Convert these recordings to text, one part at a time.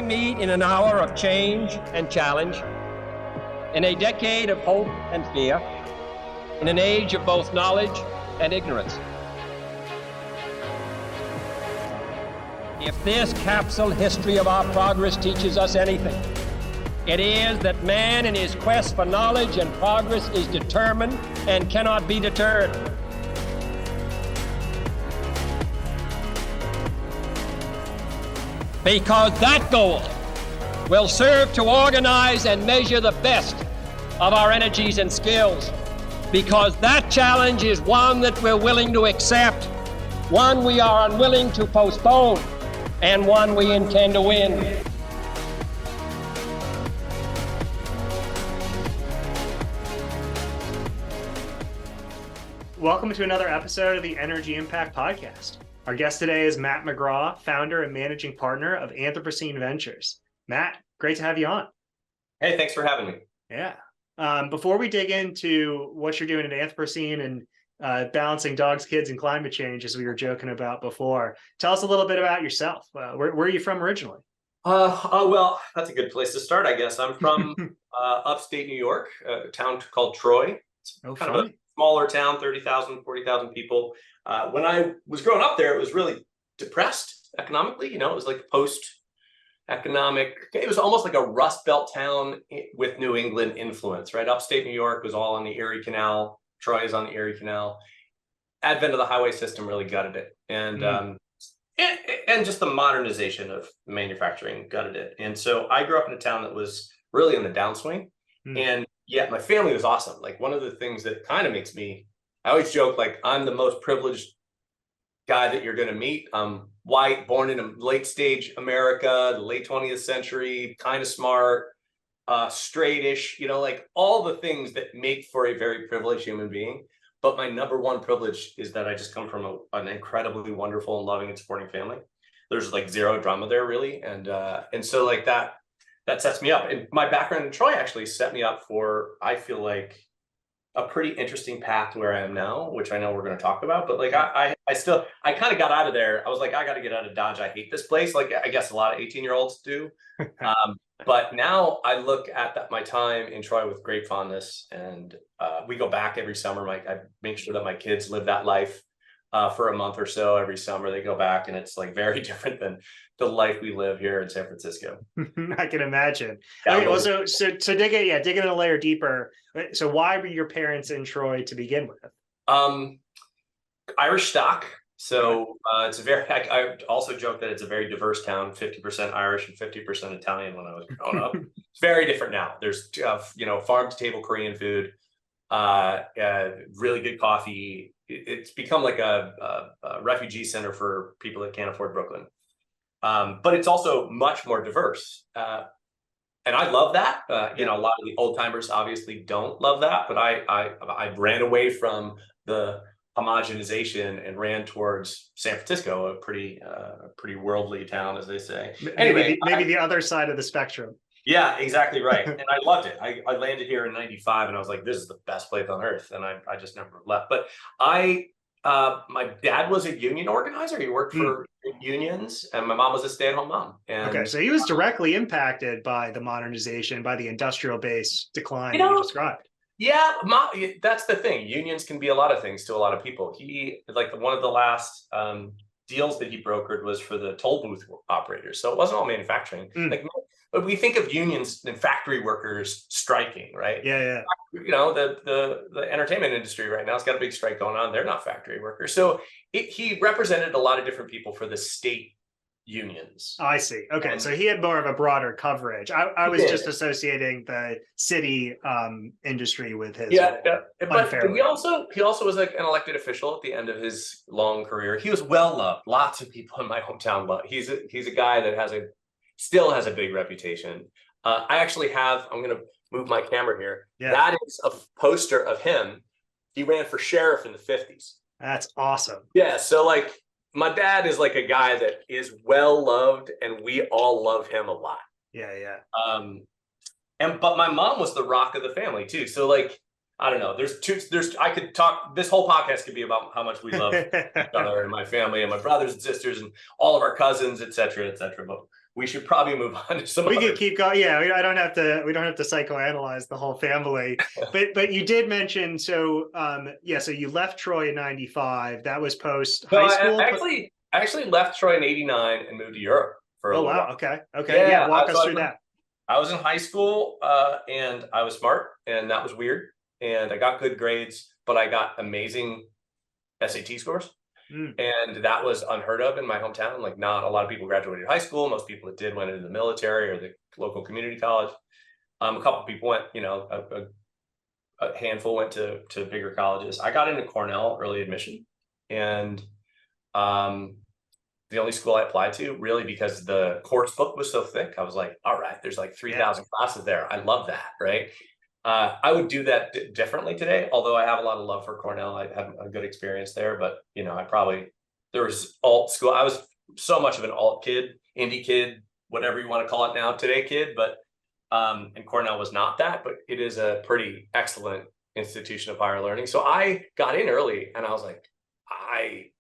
we meet in an hour of change and challenge, in a decade of hope and fear, in an age of both knowledge and ignorance. If this capsule history of our progress teaches us anything, it is that man in his quest for knowledge and progress is determined and cannot be deterred. Because that goal will serve to organize and measure the best of our energies and skills. Because that challenge is one that we're willing to accept, one we are unwilling to postpone, and one we intend to win. Welcome to another episode of the Energy Impact Podcast. Our guest today is Matt McGraw, founder and managing partner of Anthropocene Ventures. Matt, great to have you on. Hey, thanks for having me. Yeah. Before we dig into what you're doing at Anthropocene and balancing dogs, kids, and climate change, as we were joking about before, tell us a little bit about yourself. Where are you from originally? Well, that's a good place to start, I guess. I'm from upstate New York, a town called Troy. It's kind of a smaller town, 30,000, 40,000 people. When I was growing up there, it was really depressed economically. It was like post-economic. It was almost like a Rust Belt town with New England influence, right? Upstate New York was all on the Erie Canal. Troy is on the Erie Canal. Advent of the highway system really gutted it. And just the modernization of manufacturing gutted it. And so I grew up in a town that was really in the downswing. And yet my family was awesome. Like, one of the things that kind of makes me, I always joke, like, I'm the most privileged guy that you're going to meet. I'm white, born in a late stage America, the late 20th century, kind of smart, straightish, like all the things that make for a very privileged human being. But my number one privilege is that I just come from an incredibly wonderful and loving and supporting family. There's like zero drama there, really. And so like that sets me up. And my background in Troy actually set me up for, I feel like, a pretty interesting path to where I am now, which I know we're going to talk about. But like, I kind of got out of there. I was like, I got to get out of Dodge. I hate this place. Like, I guess a lot of 18-year-olds do. But now I look at my time in Troy with great fondness, and we go back every summer. I make sure that my kids live that life for a month or so every summer. They go back, and it's like very different than the life we live here in San Francisco. I can imagine. Yeah, okay, well, so digging in a layer deeper. So why were your parents in Troy to begin with? Irish stock. So it's a very, I also joke that it's a very diverse town, 50% Irish and 50% Italian when I was growing up. It's very different now. There's, farm to table Korean food, really good coffee. It's become like a refugee center for people that can't afford Brooklyn. But it's also much more diverse. And I love that. A lot of the old timers obviously don't love that, but I ran away from the homogenization and ran towards San Francisco, a pretty worldly town, as they say. Anyway, maybe the other side of the spectrum. Yeah, exactly right. And I loved it. I landed here in '95, and I was like, this is the best place on earth. And I just never left. But my dad was a union organizer. He worked for unions, and my mom was a stay-at-home mom. Okay, so he was directly impacted by the modernization, by the industrial base decline you described. Yeah, that's the thing. Unions can be a lot of things to a lot of people. He, like, one of the last deals that he brokered was for the toll booth operators. So it wasn't all manufacturing. But we think of unions and factory workers striking, right? Yeah. The entertainment industry right now has got a big strike going on. They're not factory workers. So he represented a lot of different people for the state unions. I see. Okay, so he had more of a broader coverage. I was just associating the city industry with his. But he also was like an elected official at the end of his long career. He was well loved. Lots of people in my hometown love. He's a guy that still has a big reputation. I actually have. I'm going to move my camera here. Yeah. That is a poster of him. He ran for sheriff in the 50s. That's awesome. Yeah. So like, my dad is like a guy that is well loved, and we all love him a lot. Yeah. But my mom was the rock of the family too. So like, I don't know. I could talk. This whole podcast could be about how much we love each other and my family and my brothers and sisters and all of our cousins, et cetera, et cetera. But we should probably move on to some. We could keep going. Yeah, I don't have to. We don't have to psychoanalyze the whole family. But you did mention so. So you left Troy in '95. That was post high school. I actually left Troy in '89 and moved to Europe for a little while. Okay. Yeah. Walk us through that. I was in high school and I was smart, and that was weird. And I got good grades, but I got amazing SAT scores. And that was unheard of in my hometown. Like, not a lot of people graduated high school. Most people that did went into the military or the local community college. A couple of people went, a handful went to bigger colleges. I got into Cornell early admission, and the only school I applied to, really, because the course book was so thick. I was like, all right, there's like 3,000 classes there. I love that, right? I would do that differently today, although I have a lot of love for Cornell. I had a good experience there, but there was alt school. I was so much of an alt kid, indie kid, whatever you want to call it now today kid, but and Cornell was not that, but it is a pretty excellent institution of higher learning. So I got in early, and I was like, I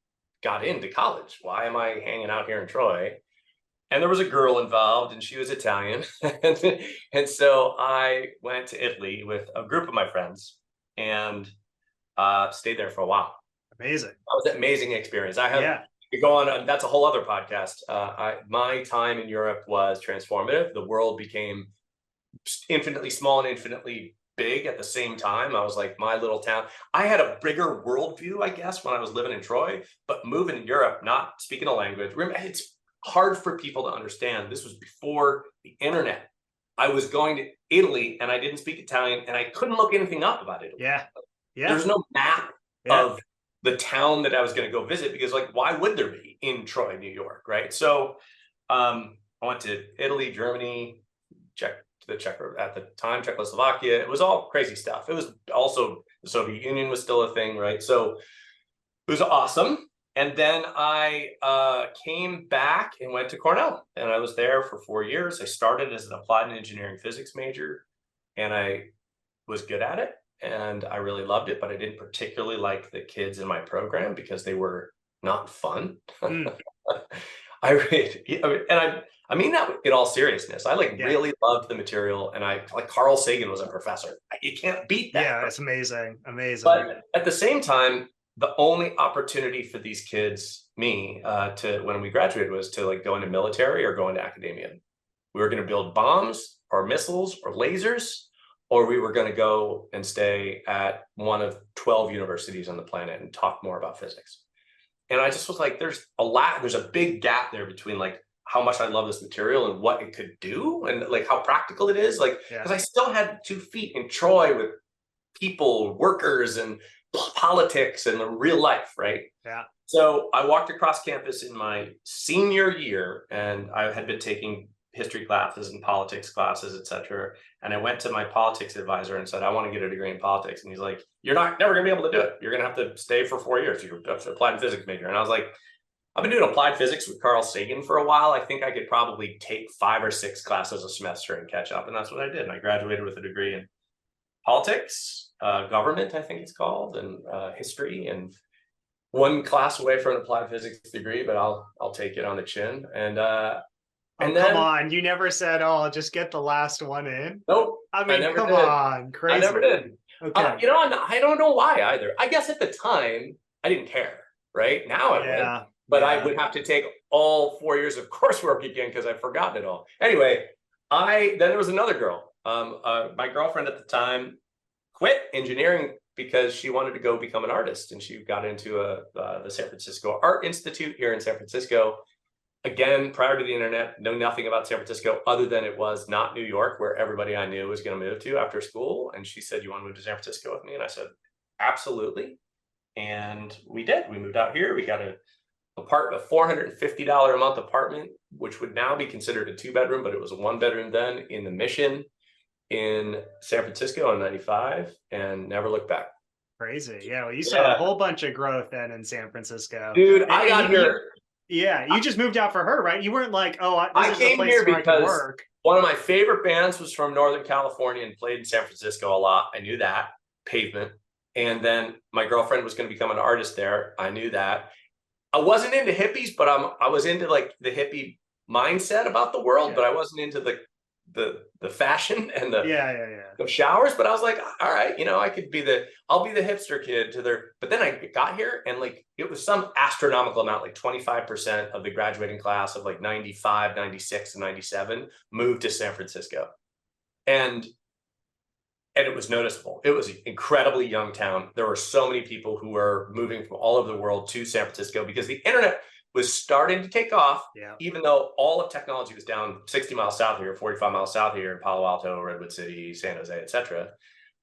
got into college. Why am I hanging out here in Troy? And there was a girl involved, and she was Italian. And so I went to Italy with a group of my friends and stayed there for a while. Amazing. That was an amazing experience. To go on, that's a whole other podcast. My time in Europe was transformative. The world became infinitely small and infinitely big at the same time. I was like, my little town. I had a bigger worldview, I guess, when I was living in Troy, but moving to Europe, not speaking a language. It's hard for people to understand. This was before the internet. I was going to Italy and I didn't speak Italian, and I couldn't look anything up about Italy. Yeah. There's no map of the town that I was going to go visit, because why would there be in Troy, New York, right? So I went to Italy, Germany, at the time, Czechoslovakia. It was all crazy stuff. It was also, the Soviet Union was still a thing, right? So it was awesome. And then I came back and went to Cornell, and I was there for 4 years. I started as an applied engineering physics major, and I was good at it, and I really loved it, but I didn't particularly like the kids in my program because they were not fun. I mean that in all seriousness. I really loved the material, and I like Carl Sagan was a professor. You can't beat that. Yeah, it's amazing. But at the same time, the only opportunity for these kids, to when we graduated, was to go into military or go into academia. We were going to build bombs or missiles or lasers, or we were going to go and stay at one of 12 universities on the planet and talk more about physics. And I just was like, there's a big gap there between how much I love this material and what it could do, and how practical it is. Because I still had 2 feet in Troy with people, workers, and politics and the real life, right? Yeah. So I walked across campus in my senior year, and I had been taking history classes and politics classes, etc. And I went to my politics advisor and said, I want to get a degree in politics. And he's like, you're never going to be able to do it. You're going to have to stay for 4 years. You're an applied physics major. And I was like, I've been doing applied physics with Carl Sagan for a while. I think I could probably take 5 or 6 classes a semester and catch up. And that's what I did. And I graduated with a degree in politics, government, I think it's called, and history, and 1 class away from an applied physics degree, but I'll take it on the chin. And then, come on, you never said, "Oh, I'll just get the last one in." Nope. I mean, come on, crazy. I never did. Okay. I don't know why either. I guess at the time I didn't care. Right now I would, but I would have to take all 4 years of coursework again because I've forgotten it all. Anyway, then there was another girl. My girlfriend at the time quit engineering because she wanted to go become an artist, and she got into the San Francisco Art Institute here in San Francisco. Again, prior to the internet, know nothing about San Francisco other than it was not New York, where everybody I knew was going to move to after school. And she said, "You want to move to San Francisco with me?" And I said, "Absolutely." And we did. We moved out here. We got a $450 a month apartment, which would now be considered a 2-bedroom, but it was a 1-bedroom then, in the Mission in San Francisco on 95, and never looked back. Crazy. Yeah. Well, you saw a whole bunch of growth then in San Francisco. Dude, I got here. You just moved out for her, right? You weren't like, "Oh, I came here because one of my favorite bands was from Northern California and played in San Francisco a lot. I knew that. Pavement. And then my girlfriend was going to become an artist there. I knew that. I wasn't into hippies, but I was into the hippie mindset about the world, but I wasn't into the fashion and the showers. But I was like, all right, I'll be the hipster kid to their. But then I got here and like it was some astronomical amount, like 25% of the graduating class of like 95, 96, and 97 moved to San Francisco. And it was noticeable. It was an incredibly young town. There were so many people who were moving from all over the world to San Francisco because the internet was starting to take off, even though all of technology was down 60 miles south here, 45 miles south here in Palo Alto, Redwood City, San Jose, etc.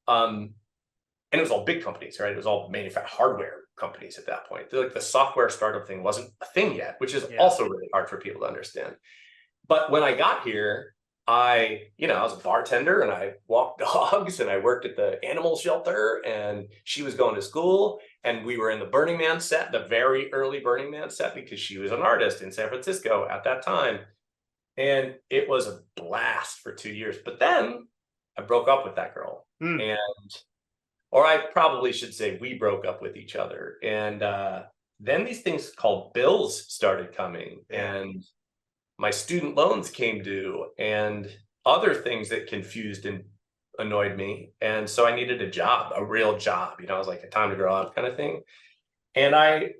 And it was all big companies, right? It was all hardware companies at that point. Like the software startup thing wasn't a thing yet, which is also really hard for people to understand. But when I got here, I was a bartender and I walked dogs and I worked at the animal shelter and she was going to school and we were in the Burning Man set, the very early Burning Man set, because she was an artist in San Francisco at that time. And it was a blast for 2 years. But then I broke up with that girl or I probably should say we broke up with each other. And then these things called bills started coming and my student loans came due and other things that confused and annoyed me. And so I needed a job, a real job, I was like a time to grow up kind of thing. And I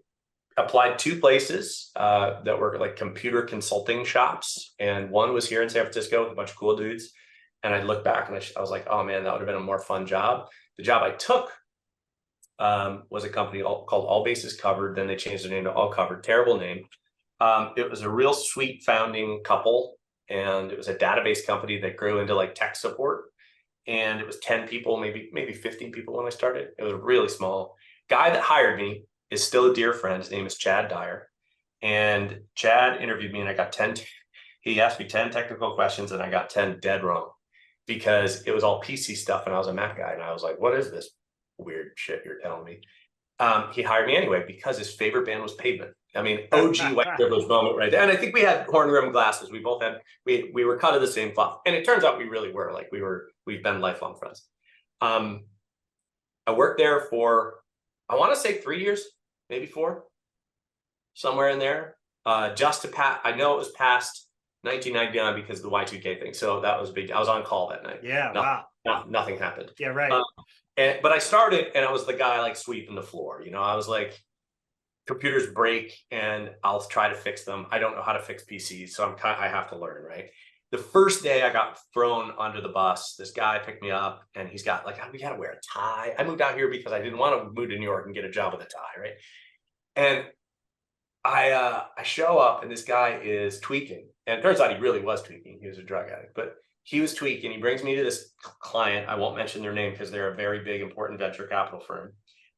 applied 2 places that were like computer consulting shops. And one was here in San Francisco with a bunch of cool dudes. And I looked back and I was like, oh man, that would have been a more fun job. The job I took was a company called All Bases Covered. Then they changed their name to All Covered. Terrible name. It was a real sweet founding couple, and it was a database company that grew into like tech support. And it was 10 people, maybe 15 people when I started. It was really small. Guy that hired me is still a dear friend. His name is Chad Dyer. And Chad interviewed me and I got 10. He asked me 10 technical questions and I got 10 dead wrong because it was all PC stuff and I was a Mac guy. And I was like, what is this weird shit you're telling me? He hired me anyway because his favorite band was Pavement. I mean, OG White Privilege moment right there. And I think we had horn rimmed glasses. We both had, we were cut of the same cloth. And it turns out we really were, like we've been lifelong friends. I worked there for, I want to say 3 years, maybe 4, somewhere in there. Just to I know it was past 1999 because of the Y2K thing. So that was big. I was on call that night. Yeah, Nothing happened. Yeah, right. But I started and I was the guy like sweeping the floor. I was like, computers break and I'll try to fix them. I don't know how to fix PCs, so I have to learn, right? The first day I got thrown under the bus, this guy picked me up and he's got like, we got to wear a tie. I moved out here because I didn't want to move to New York and get a job with a tie, right? And I show up and this guy is tweaking. And it turns out he really was tweaking. He was a drug addict, but he was tweaking. He brings me to this client. I won't mention their name because they're a very big, important venture capital firm.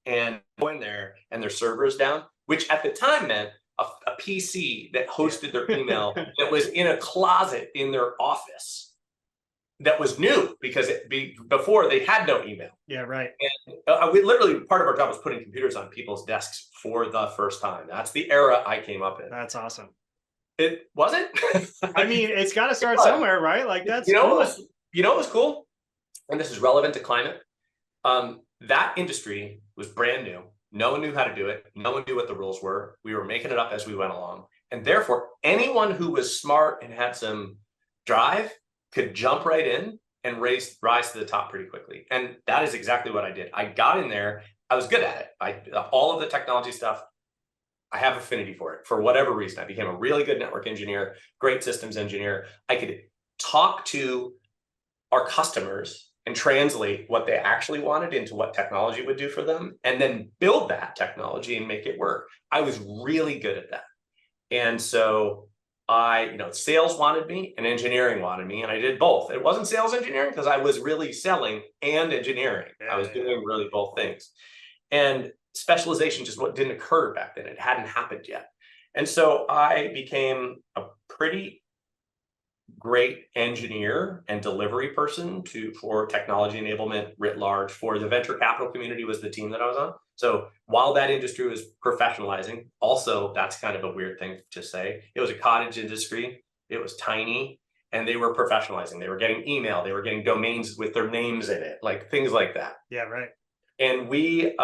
And I go in there and their server is down, which at the time meant a PC that hosted their email that was in a closet in their office that was new because before they had no email. Yeah, right. And we literally, part of our job was putting computers on people's desks for the first time. That's the era I came up in. That's awesome. It wasn't. I mean, it's got to start somewhere, right? Like that's cool. What was cool, and this is relevant to climate. That industry was brand new. No one knew how to do it. No one knew what the rules were. We were making it up as we went along. And therefore, anyone who was smart and had some drive could jump right in and rise to the top pretty quickly. And that is exactly what I did. I got in there. I was good at it. All of the technology stuff, I have affinity for it for whatever reason. I became a really good network engineer, great systems engineer. I could talk to our customers and translate what they actually wanted into what technology would do for them, and then build that technology and make it work. I was really good at that. And so sales wanted me and engineering wanted me, and I did both. It wasn't sales engineering because I was really selling and engineering. I was doing really both things. And specialization just didn't occur back then. It hadn't happened yet. And so I became a pretty great engineer and delivery person for technology enablement writ large. For the venture capital community was the team that I was on. So while that industry was professionalizing, also that's kind of a weird thing to say. It was a cottage industry. It was tiny and they were professionalizing. They were getting email. They were getting domains with their names in it, like things like that. Yeah, right. And we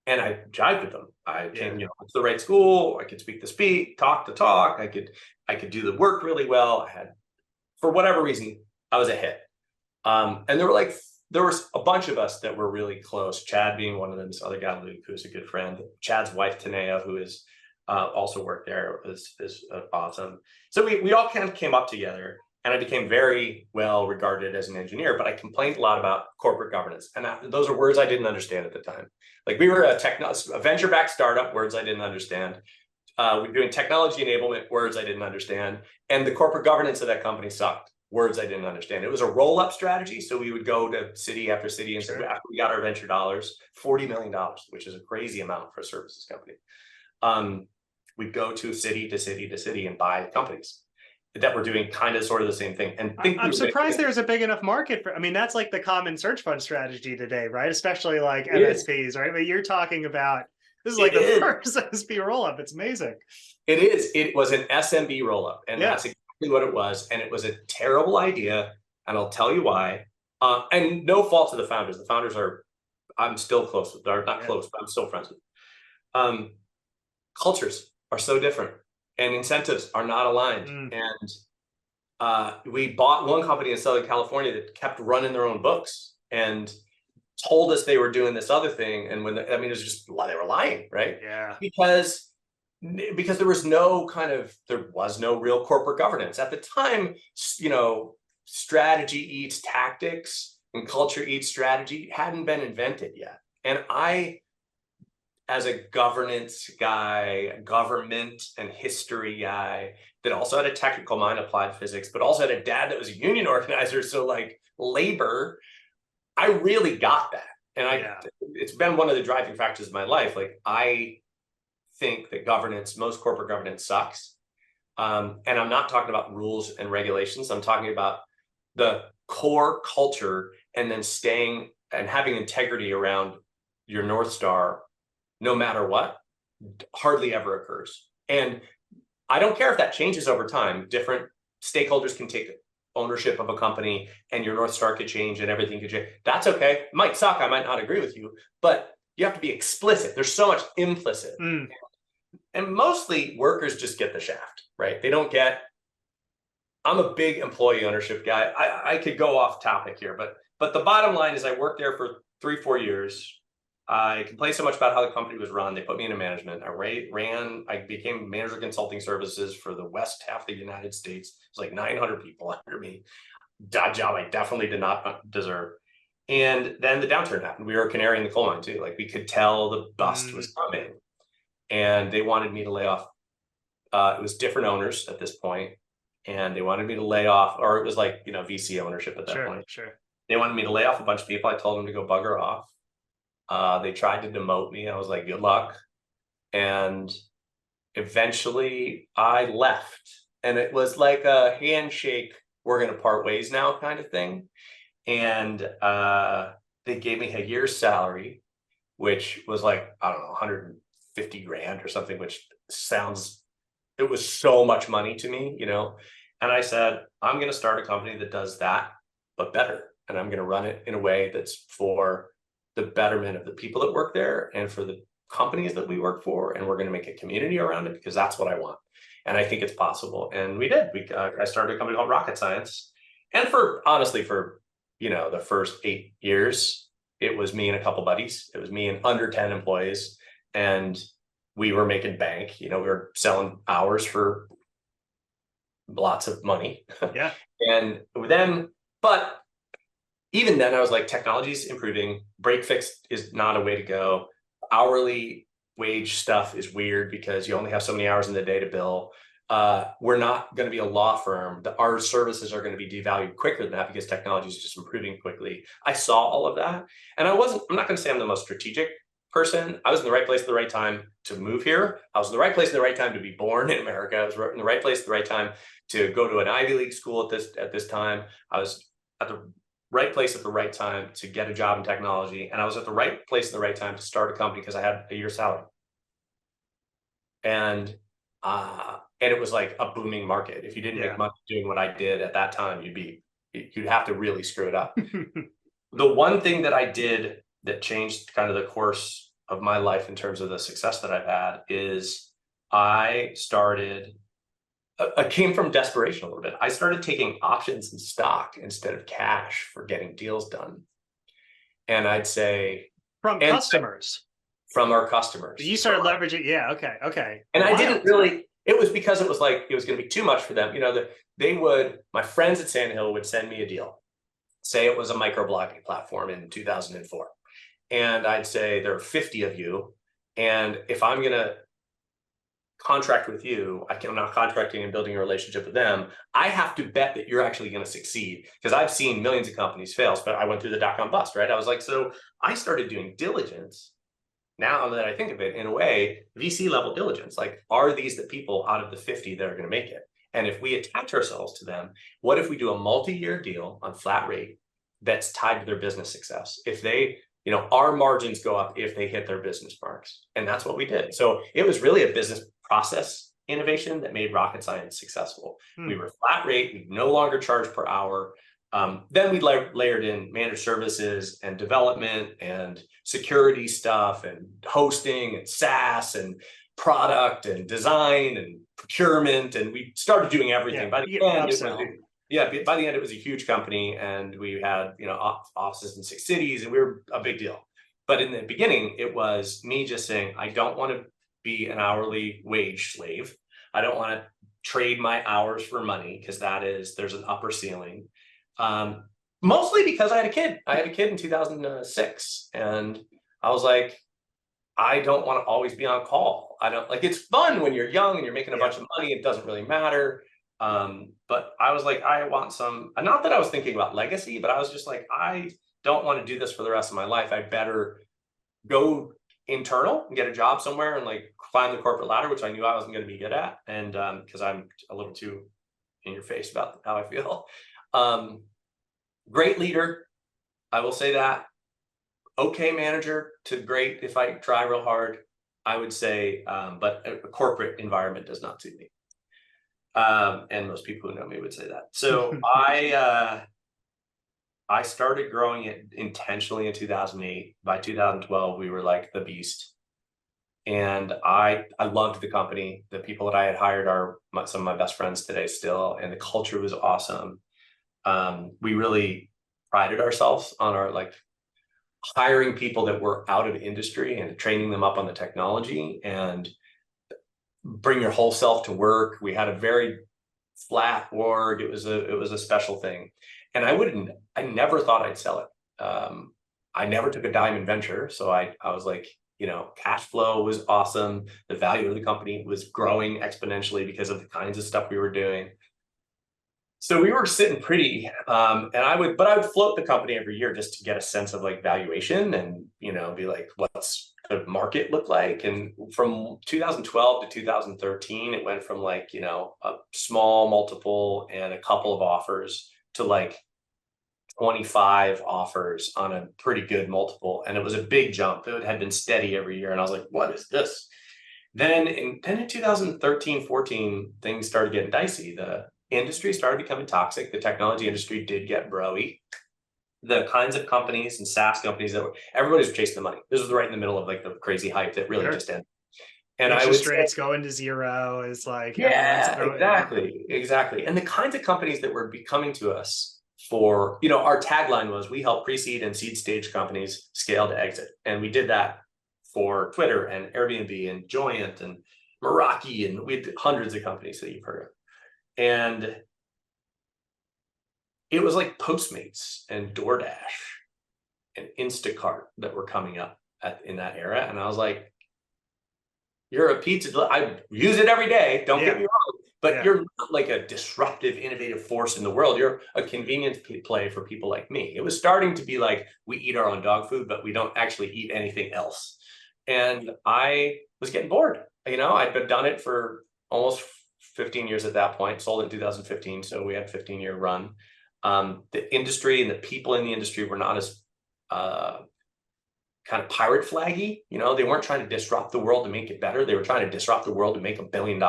And I jived with them. I came, to the right school. I could speak the speak, talk the talk. I could do the work really well. I had, for whatever reason, I was a hit. And there was a bunch of us that were really close. Chad being one of them. This other guy, Luke, who's a good friend. Chad's wife, Tanea, who is also worked there, is awesome. So we all kind of came up together. And I became very well regarded as an engineer, but I complained a lot about corporate governance. And those are words I didn't understand at the time. Like, we were a venture-backed startup, words I didn't understand. We're doing technology enablement, words I didn't understand. And the corporate governance of that company sucked, words I didn't understand. It was a roll-up strategy. So we would go to city after city and say, after we got our venture dollars, $40 million, which is a crazy amount for a services company. We'd go to city to city to city and buy companies that were doing kind of sort of the same thing. And I'm surprised there's a big enough market for, I mean, that's like the common search fund strategy today, right? Especially like MSPs, right? But you're talking about, this is like the first MSP roll-up. It's amazing. It is. It was an SMB roll-up, and that's exactly what it was. And it was a terrible idea, and I'll tell you why. And no fault to the founders. The founders I'm still close with, they're not close, but I'm still friends with. Cultures are so different, and incentives are not aligned. And we bought one company in Southern California that kept running their own books and told us they were doing this other thing. And it was just, they were lying, right? Yeah. Because there was no real corporate governance at the time. Strategy eats tactics and culture eats strategy hadn't been invented yet. And I, as a governance guy, government and history guy that also had a technical mind, applied physics, but also had a dad that was a union organizer. So like labor, I really got that. And it's been one of the driving factors of my life. Like, I think that most corporate governance sucks. And I'm not talking about rules and regulations. I'm talking about the core culture, and then staying and having integrity around your North Star, no matter what, hardly ever occurs. And I don't care if that changes over time. Different stakeholders can take ownership of a company, and your North Star could change and everything could change. That's okay. It might suck. I might not agree with you, but you have to be explicit. There's so much implicit. And mostly workers just get the shaft, right? They don't get, I'm a big employee ownership guy. I could go off topic here, but the bottom line is I worked there for 3-4 years. I complained so much about how the company was run. They put me into management. I became manager of consulting services for the west half of the United States. It was like 900 people under me. That job I definitely did not deserve. And then the downturn happened. We were a canary in the coal mine too. Like, we could tell the bust was coming, and they wanted me to lay off. It was different owners at this point, and they wanted me to lay off, or it was like, VC ownership at that point. Sure. They wanted me to lay off a bunch of people. I told them to go bugger off. They tried to demote me. I was like, good luck. And eventually I left, and it was like a handshake, we're going to part ways now kind of thing. And they gave me a year's salary, which was like, I don't know, 150 grand or something, which it was so much money to me, And I said, I'm going to start a company that does that, but better. And I'm going to run it in a way that's for the betterment of the people that work there and for the companies that we work for. And we're going to make a community around it, because that's what I want. And I think it's possible. And we did. I started a company called Rocket Science. And honestly, for the first 8 years, it was me and a couple buddies. It was me and under 10 employees. And we were making bank. We were selling hours for lots of money. Yeah. And then, but even then I was like, technology's improving. Break fix is not a way to go. Hourly wage stuff is weird because you only have so many hours in the day to bill. We're not going to be a law firm. Our services are going to be devalued quicker than that because technology is just improving quickly. I saw all of that. And I'm not going to say I'm the most strategic person. I was in the right place at the right time to move here. I was in the right place at the right time to be born in America. I was in the right place at the right time to go to an Ivy League school at this time. I was at the right place at the right time to get a job in technology. And I was at the right place at the right time to start a company because I had a year's salary. And it was like a booming market. If you didn't make money doing what I did at that time, you'd have to really screw it up. The one thing that I did that changed kind of the course of my life in terms of the success that I've had is I came from desperation a little bit. I started taking options and stock instead of cash for getting deals done. And I'd say from customers, from our customers. You started leveraging. Yeah. Okay. And I didn't really, it was because it was like, it was going to be too much for them. You know, my friends at Sand Hill would send me a deal. Say it was a microblogging platform in 2004. And I'd say there are 50 of you. And if I'm going to contract with you, I'm not contracting and building a relationship with them. I have to bet that you're actually going to succeed, because I've seen millions of companies fail, but I went through the dot-com bust, right? I was like, so I started doing diligence. Now that I think of it, in a way, VC level diligence, like, are these the people out of the 50 that are going to make it? And if we attach ourselves to them, what if we do a multi-year deal on flat rate that's tied to their business success? If they, our margins go up if they hit their business marks. And that's what we did. So it was really a business process innovation that made Rocket Science successful. We were flat rate. We no longer charge per hour. Then we layered in managed services and development and security stuff and hosting and SaaS and product and design and procurement. And we started doing everything. By the end, it was a huge company, and we had, offices in 6 cities, and we were a big deal. But in the beginning, it was me just saying, I don't want to be an hourly wage slave. I don't want to trade my hours for money, because there's an upper ceiling. Mostly because I had a kid. I had a kid in 2006, and I was like, I don't want to always be on call. I don't like, it's fun when you're young and you're making a bunch of money. It doesn't really matter. But I was like, I want not that I was thinking about legacy, but I was just like, I don't want to do this for the rest of my life. I better go internal and get a job somewhere and like climb the corporate ladder, which I knew I wasn't going to be good at. And because I'm a little too in your face about how I feel. Great leader, I will say that. Okay manager to great if I try real hard, I would say, but a corporate environment does not suit me. And most people who know me would say that. So I started growing it intentionally in 2008. By 2012, we were like the beast. And I loved the company. The people that I had hired are some of my best friends today still, and the culture was awesome. We really prided ourselves on our hiring people that were out of industry and training them up on the technology and bring your whole self to work. We had a very flat org. It was a special thing. And I never thought I'd sell it. I never took a dime in venture. So I was like, cash flow was awesome. The value of the company was growing exponentially because of the kinds of stuff we were doing. So we were sitting pretty, and I would float the company every year just to get a sense of valuation and, be like, what's the market look like? And from 2012 to 2013, it went from a small multiple and a couple of offers to 25 offers on a pretty good multiple. And it was a big jump. It had been steady every year. And I was like, what is this? Then in 2013, 14, things started getting dicey. The industry started becoming toxic. The technology industry did get broy. The kinds of companies and SaaS companies everybody was chasing the money. This was right in the middle of the crazy hype that really just ended. And interest rates going to zero is exactly. And the kinds of companies that were coming to us for, our tagline was, we help pre-seed and seed stage companies scale to exit. And we did that for Twitter and Airbnb and Joyent and Meraki, and we had hundreds of companies that you've heard of. And it was like Postmates and DoorDash and Instacart that were coming up in that era. And I was like, you're a pizza, I use it every day, don't get me wrong, but you're not like a disruptive, innovative force in the world. You're a convenience play for people like me. It was starting to be like, we eat our own dog food, but we don't actually eat anything else. And I was getting bored. I'd done it for almost 15 years at that point, sold in 2015. So we had a 15-year run. The industry and the people in the industry were not as kind of pirate flaggy. They weren't trying to disrupt the world to make it better. They were trying to disrupt the world to make $1 billion.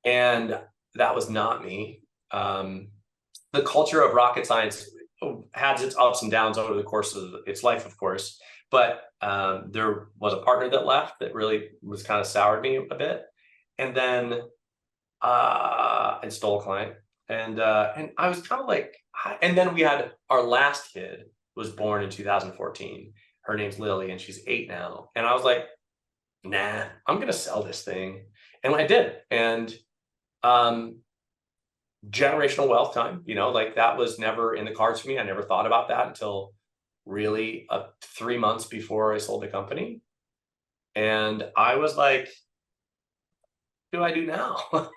And that was not me. The culture of Rocket Science has its ups and downs over the course of its life, of course, but there was a partner that left that really was kind of soured me a bit. And then and stole a client. And I was kind of like, and then we had our last kid was born in 2014. Her name's Lily, and she's 8 now. And I was like, nah, I'm gonna sell this thing. And I did. And generational wealth time, like that was never in the cards for me. I never thought about that until really 3 months before I sold the company. And I was like, what do I do now?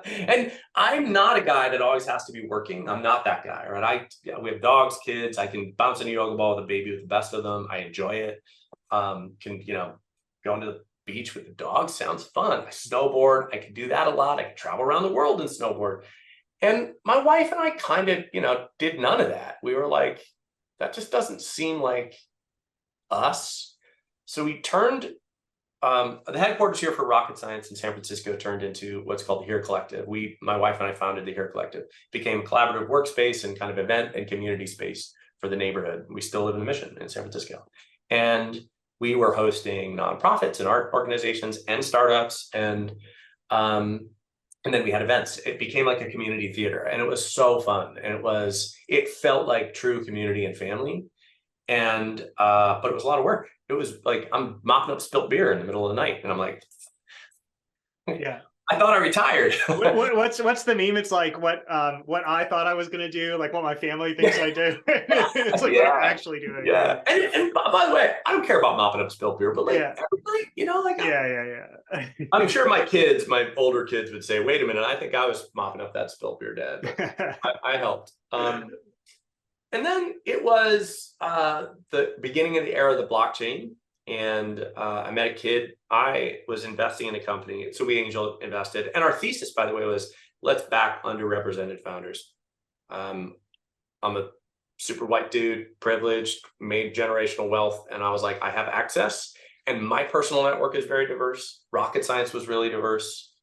And I'm not a guy that always has to be working. I'm not that guy, right? We have dogs, kids. I can bounce in a yoga ball with a baby with the best of them. I enjoy it. Going to the beach with the dog sounds fun. I snowboard. I can do that a lot. I can travel around the world and snowboard. And my wife and I kind of, did none of that. We were like, that just doesn't seem like us. So we turned, the headquarters here for rocket science in San Francisco turned into what's called the Here Collective. My wife and I founded the Here Collective, became a collaborative workspace and kind of event and community space for the neighborhood. We still live in the Mission in San Francisco. And we were hosting nonprofits and art organizations and startups. And then we had events. It became like a community theater, and it was so fun. And it felt like true community and family. And, but it was a lot of work. It was like, I'm mopping up spilt beer in the middle of the night. And I'm like, yeah, I thought I retired. What's the meme? It's like what I thought I was going to do, like what my family thinks I do. It's like what I'm actually doing. Yeah. And by the way, I don't care about mopping up spilled beer, but like everybody, like yeah. I'm sure my older kids would say, wait a minute, I think I was mopping up that spilled beer, Dad. I helped. And then it was the beginning of the era of the blockchain. And I met a kid. I was investing in a company. So we angel invested. And our thesis, by the way, was let's back underrepresented founders. I'm a super white dude, privileged, made generational wealth. And I was like, I have access. And my personal network is very diverse. Rocket science was really diverse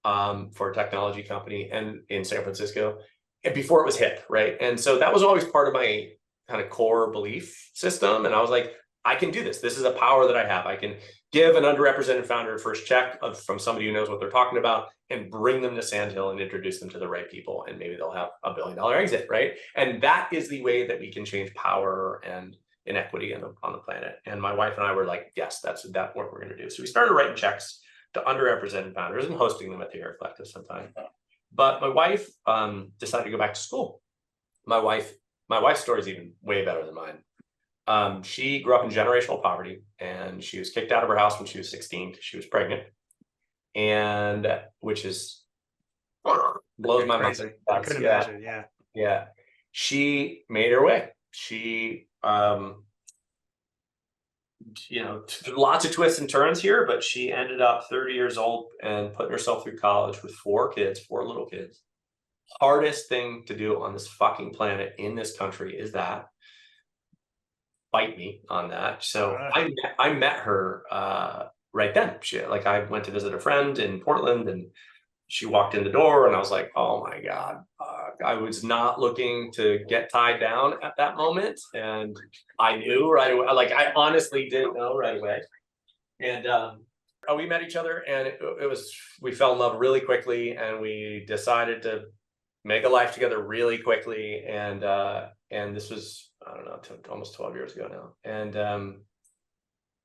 for a technology company and in San Francisco. And before it was hip, right? And so that was always part of my kind of core belief system. And I was like, I can do this. This is a power that I have. I can give an underrepresented founder a first check from somebody who knows what they're talking about and bring them to Sandhill and introduce them to the right people. And maybe they'll have $1 billion exit, right? And that is the way that we can change power and inequity on the planet. And my wife and I were like, yes, that's what we're going to do. So we started writing checks to underrepresented founders and hosting them at the Here Collective sometime. But my wife decided to go back to school. My wife's story is even way better than mine. She grew up in generational poverty, and she was kicked out of her house when she was 16 because she was pregnant, and which is blows my mind. I could imagine. Yeah. She made her way. She lots of twists and turns here, but she ended up 30 years old and putting herself through college with 4 little kids. Hardest thing to do on this fucking planet in this country is that. Fight me on that. So I met her right then. I went to visit a friend in Portland, and she walked in the door, and I was like, oh my God. I was not looking to get tied down at that moment. And I knew right away, I honestly didn't know right away. And we met each other, and we fell in love really quickly, and we decided to make a life together really quickly. And this was, I don't know, almost 12 years ago now.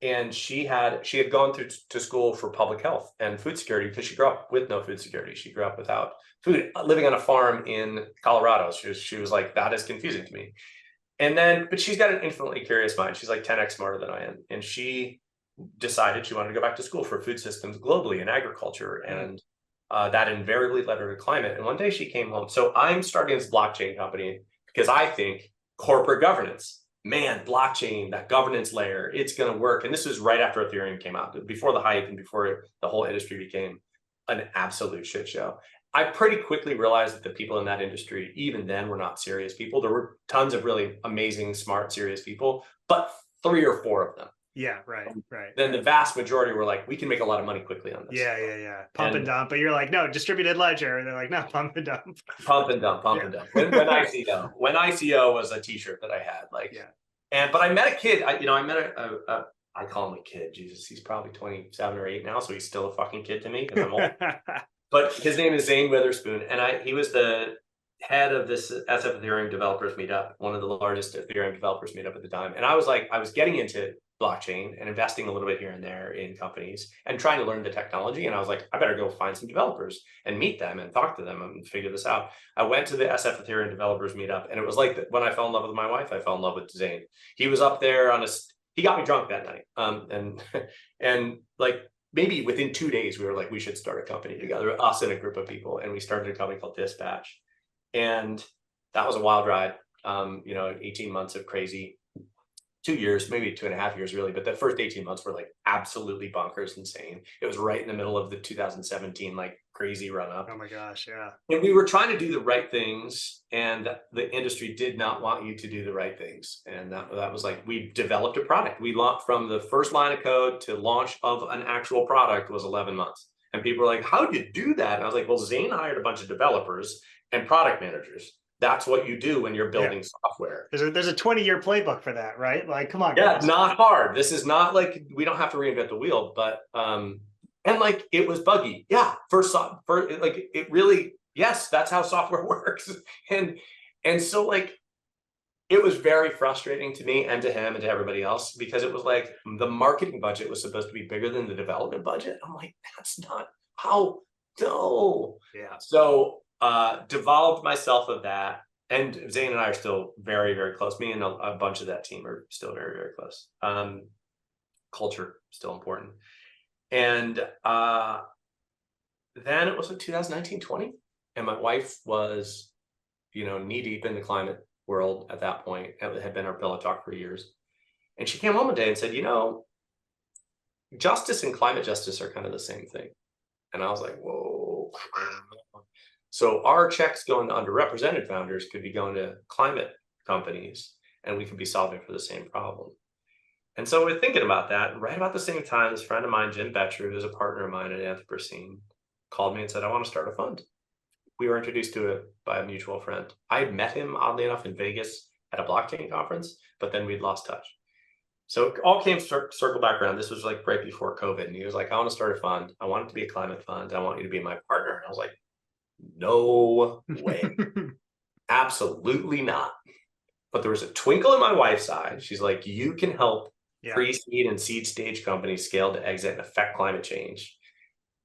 And she had gone to school for public health and food security because she grew up with no food security. She grew up without food, living on a farm in Colorado. She was like, that is confusing to me. But she's got an infinitely curious mind. She's like 10x smarter than I am. And she decided she wanted to go back to school for food systems globally in agriculture. And that invariably led her to climate. And one day she came home. So I'm starting this blockchain company because I think corporate governance, man, blockchain, that governance layer, it's going to work. And this was right after Ethereum came out, before the hype and before the whole industry became an absolute shit show. I pretty quickly realized that the people in that industry, even then, were not serious people. There were tons of really amazing, smart, serious people, but 3 or 4 of them. Yeah, right. Then the vast majority were like, we can make a lot of money quickly on this. Yeah. Pump and dump. But you're like, no, distributed ledger. And they're like, no, pump and dump. Pump and dump. When ICO was a t-shirt that I had. But I met a kid. I met I call him a kid. Jesus, he's probably 27 or 8 now, so he's still a fucking kid to me because I'm old. But his name is Zane Witherspoon, and he was the head of this SF Ethereum developers meetup, one of the largest Ethereum developers meetup at the time. And I was getting into blockchain and investing a little bit here and there in companies and trying to learn the technology. And I was like, I better go find some developers and meet them and talk to them and figure this out. I went to the SF Ethereum developers meetup, and it was like when I fell in love with my wife, I fell in love with Zane. He was up there he got me drunk that night. And like, maybe within 2 days, we were like, we should start a company together, us and a group of people. And we started a company called Dispatch. And that was a wild ride. 18 months of crazy, 2 years, maybe 2.5 years really. But the first 18 months were like absolutely bonkers insane. It was right in the middle of the 2017, like crazy run up. Oh my gosh. Yeah. And we were trying to do the right things, and the industry did not want you to do the right things. And that was like, we developed a product. We launched from the first line of code to launch of an actual product was 11 months. And people were like, how did you do that? And I was like, well, Zane hired a bunch of developers and product managers. That's what you do when you're building software. There's a 20-year playbook for that, right? Like, come on. Yeah, guys. not hard. This is not like, we don't have to reinvent the wheel, but and like, it was buggy. Yeah, like, it really, yes, that's how software works. And so like, it was very frustrating to me and to him and to everybody else, because it was like the marketing budget was supposed to be bigger than the development budget. I'm like, that's not how, no. Yeah. So devolved myself of that. And Zane and I are still very, very close. Me and a bunch of that team are still very, very close. Culture, still important. And then it was in 2019-20, and my wife was, knee deep in the climate world at that point. It had been our pillow talk for years. And she came home one day and said, justice and climate justice are kind of the same thing. And I was like, whoa. So our checks going to underrepresented founders could be going to climate companies, and we could be solving for the same problem. And so we're thinking about that. And right about the same time, this friend of mine, Jim Betcher, who's a partner of mine at Anthropocene, called me and said, I want to start a fund. We were introduced to it by a mutual friend. I had met him, oddly enough, in Vegas at a blockchain conference, but then we'd lost touch. So it all came circle back around. This was like right before COVID. And he was like, I want to start a fund. I want it to be a climate fund. I want you to be my partner. And I was like, no way. Absolutely not. But there was a twinkle in my wife's eye. She's like, you can help pre-seed and seed stage companies scale to exit and affect climate change.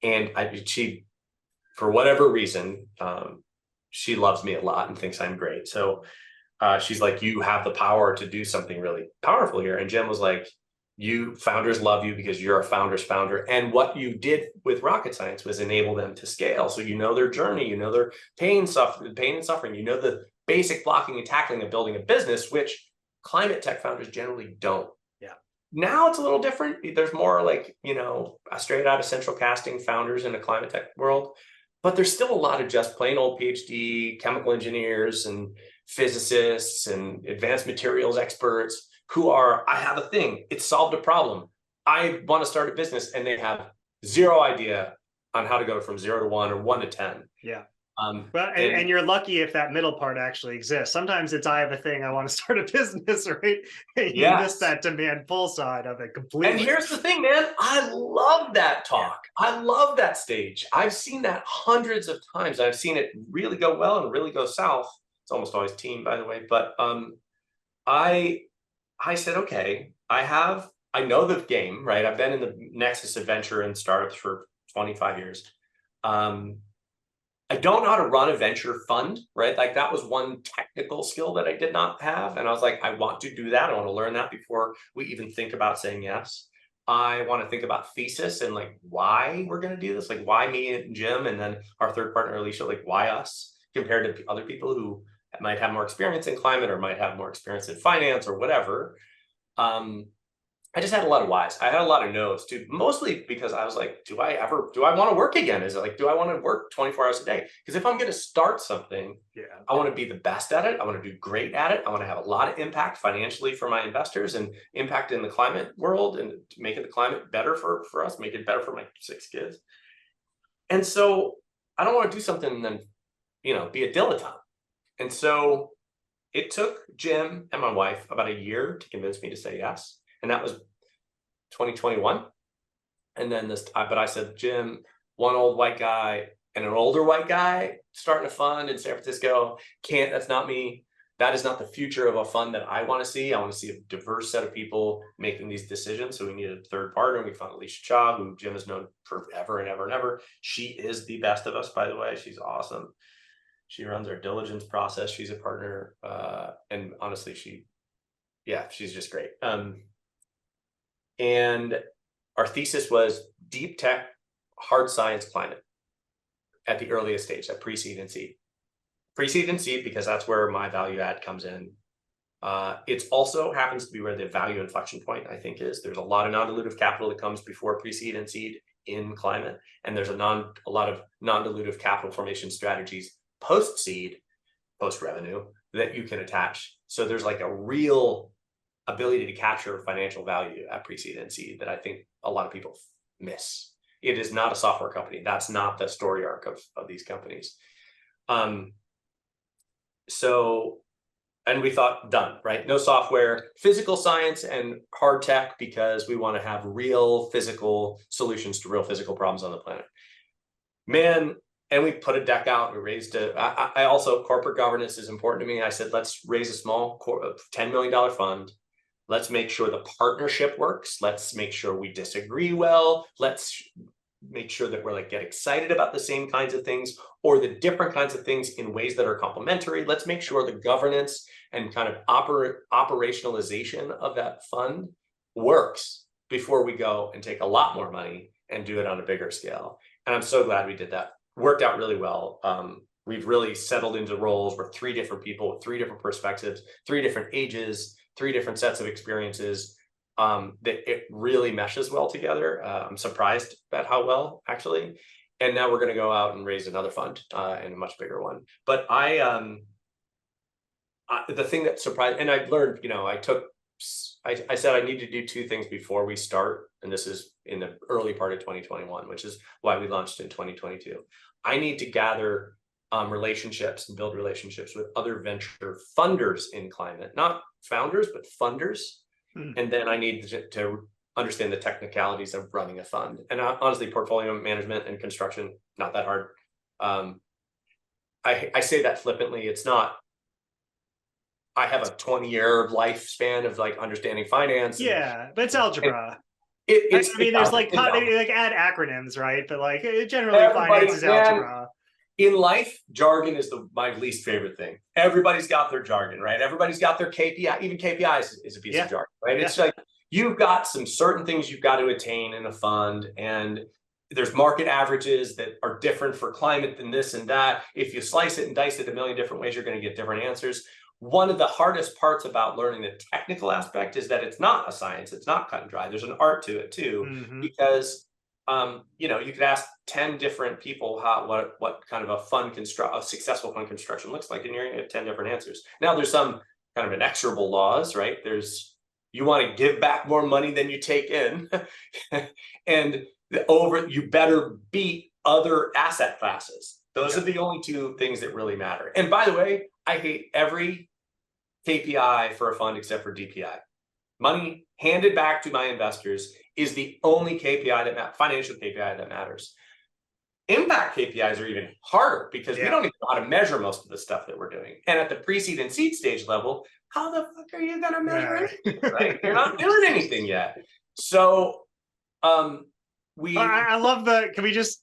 And she, for whatever reason, she loves me a lot and thinks I'm great. So she's like, you have the power to do something really powerful here. And Jim was like, you founders love you because you're a founder's founder. And what you did with rocket science was enable them to scale. So their journey, their pain and suffering, the basic blocking and tackling of building a business, which climate tech founders generally don't. Yeah. Now it's a little different. There's more like, a straight out of central casting founders in the climate tech world, but there's still a lot of just plain old PhD chemical engineers and physicists and advanced materials experts who are, I have a thing, it solved a problem, I want to start a business, and they have zero idea on how to go from 0 to 1 or 1 to 10. Yeah. And you're lucky if that middle part actually exists. Sometimes it's, I have a thing, I want to start a business, right? You miss that demand pull side of it completely. And here's the thing, man, I love that talk. I love that stage. I've seen that hundreds of times. I've seen it really go well and really go south. It's almost always team, by the way. But I said, okay, I know the game, right? I've been in the nexus of venture and startups for 25 years. I don't know how to run a venture fund, right? Like that was one technical skill that I did not have. And I was like, I want to do that. I want to learn that before we even think about saying yes. I want to think about thesis and like why we're going to do this, like why me and Jim, and then our third partner, Alicia, like why us compared to other people who might have more experience in climate or might have more experience in finance or whatever. I just had a lot of whys. I had a lot of no's too, mostly because I was like, do I want to work again? Is it like, do I want to work 24 hours a day? Because if I'm going to start something, I want to be the best at it. I want to do great at it. I want to have a lot of impact financially for my investors and impact in the climate world and making the climate better for us, make it better for my 6 kids. And so I don't want to do something and then, be a dilettante. And so it took Jim and my wife about a year to convince me to say yes. And that was 2021. And then but I said, Jim, one old white guy and an older white guy starting a fund in San Francisco, that's not me. That is not the future of a fund that I want to see. I want to see a diverse set of people making these decisions. So we needed a third partner. We found Alicia Cha, who Jim has known forever and ever and ever. She is the best of us, by the way. She's awesome. She runs our diligence process. She's a partner. And honestly, she's just great. And our thesis was deep tech, hard science, climate at the earliest stage, at pre-seed and seed. Pre-seed and seed, because that's where my value add comes in. It also happens to be where the value inflection point, I think, is. There's a lot of non-dilutive capital that comes before pre-seed and seed in climate. And there's a lot of non-dilutive capital formation strategies post-seed, post-revenue that you can attach. So there's like a real ability to capture financial value at pre-seed and seed that I think a lot of people miss. It is not a software company. That's not the story arc of these companies. And we thought, done, right? No software, physical science and hard tech, because we want to have real physical solutions to real physical problems on the planet. Man, and we put a deck out. We raised I also, corporate governance is important to me. I said, let's raise a small $10 million fund. Let's make sure the partnership works. Let's make sure we disagree well. Let's make sure that we're get excited about the same kinds of things or the different kinds of things in ways that are complementary. Let's make sure the governance and kind of operationalization of that fund works before we go and take a lot more money and do it on a bigger scale. And I'm so glad we did that. Worked out really well. We've really settled into roles where 3 different people with 3 different perspectives, 3 different ages, 3 different sets of experiences, that it really meshes well together. I'm surprised at how well, actually. And now we're going to go out and raise another fund and a much bigger one. But the thing that surprised, and I've learned, I said I need to do 2 things before we start. And this is in the early part of 2021, which is why we launched in 2022. I need to gather relationships and build relationships with other venture funders in climate, not founders, but funders. And then I need to understand the technicalities of running a fund. And honestly, portfolio management and construction, not that hard. I say that flippantly. It's not. I have a 20-year lifespan of understanding finance. Yeah, but it's algebra. There's add acronyms, right? But generally, finance is algebra. In life, jargon is my least favorite thing. Everybody's got their jargon, right? Everybody's got their KPI. Even KPIs is a piece of jargon, right? Yeah. It's you've got some certain things you've got to attain in a fund, and there's market averages that are different for climate than this and that. If you slice it and dice it a million different ways, you're going to get different answers. One of the hardest parts about learning the technical aspect is that it's not a science. It's not cut and dry. There's an art to it too, because you could ask 10 different people what kind of a successful fund construction looks like, and you're going to get 10 different answers. Now, there's some kind of inexorable laws, right? You want to give back more money than you take in, and you better beat other asset classes. Those are the only 2 things that really matter. And by the way, I hate every KPI for a fund except for DPI. Money handed back to my investors is the only financial KPI that matters. Impact KPIs are even harder because we don't even know how to measure most of the stuff that we're doing. And at the pre-seed and seed stage level, how the fuck are you going to measure anything? Right? You're not doing anything yet. So I love can we just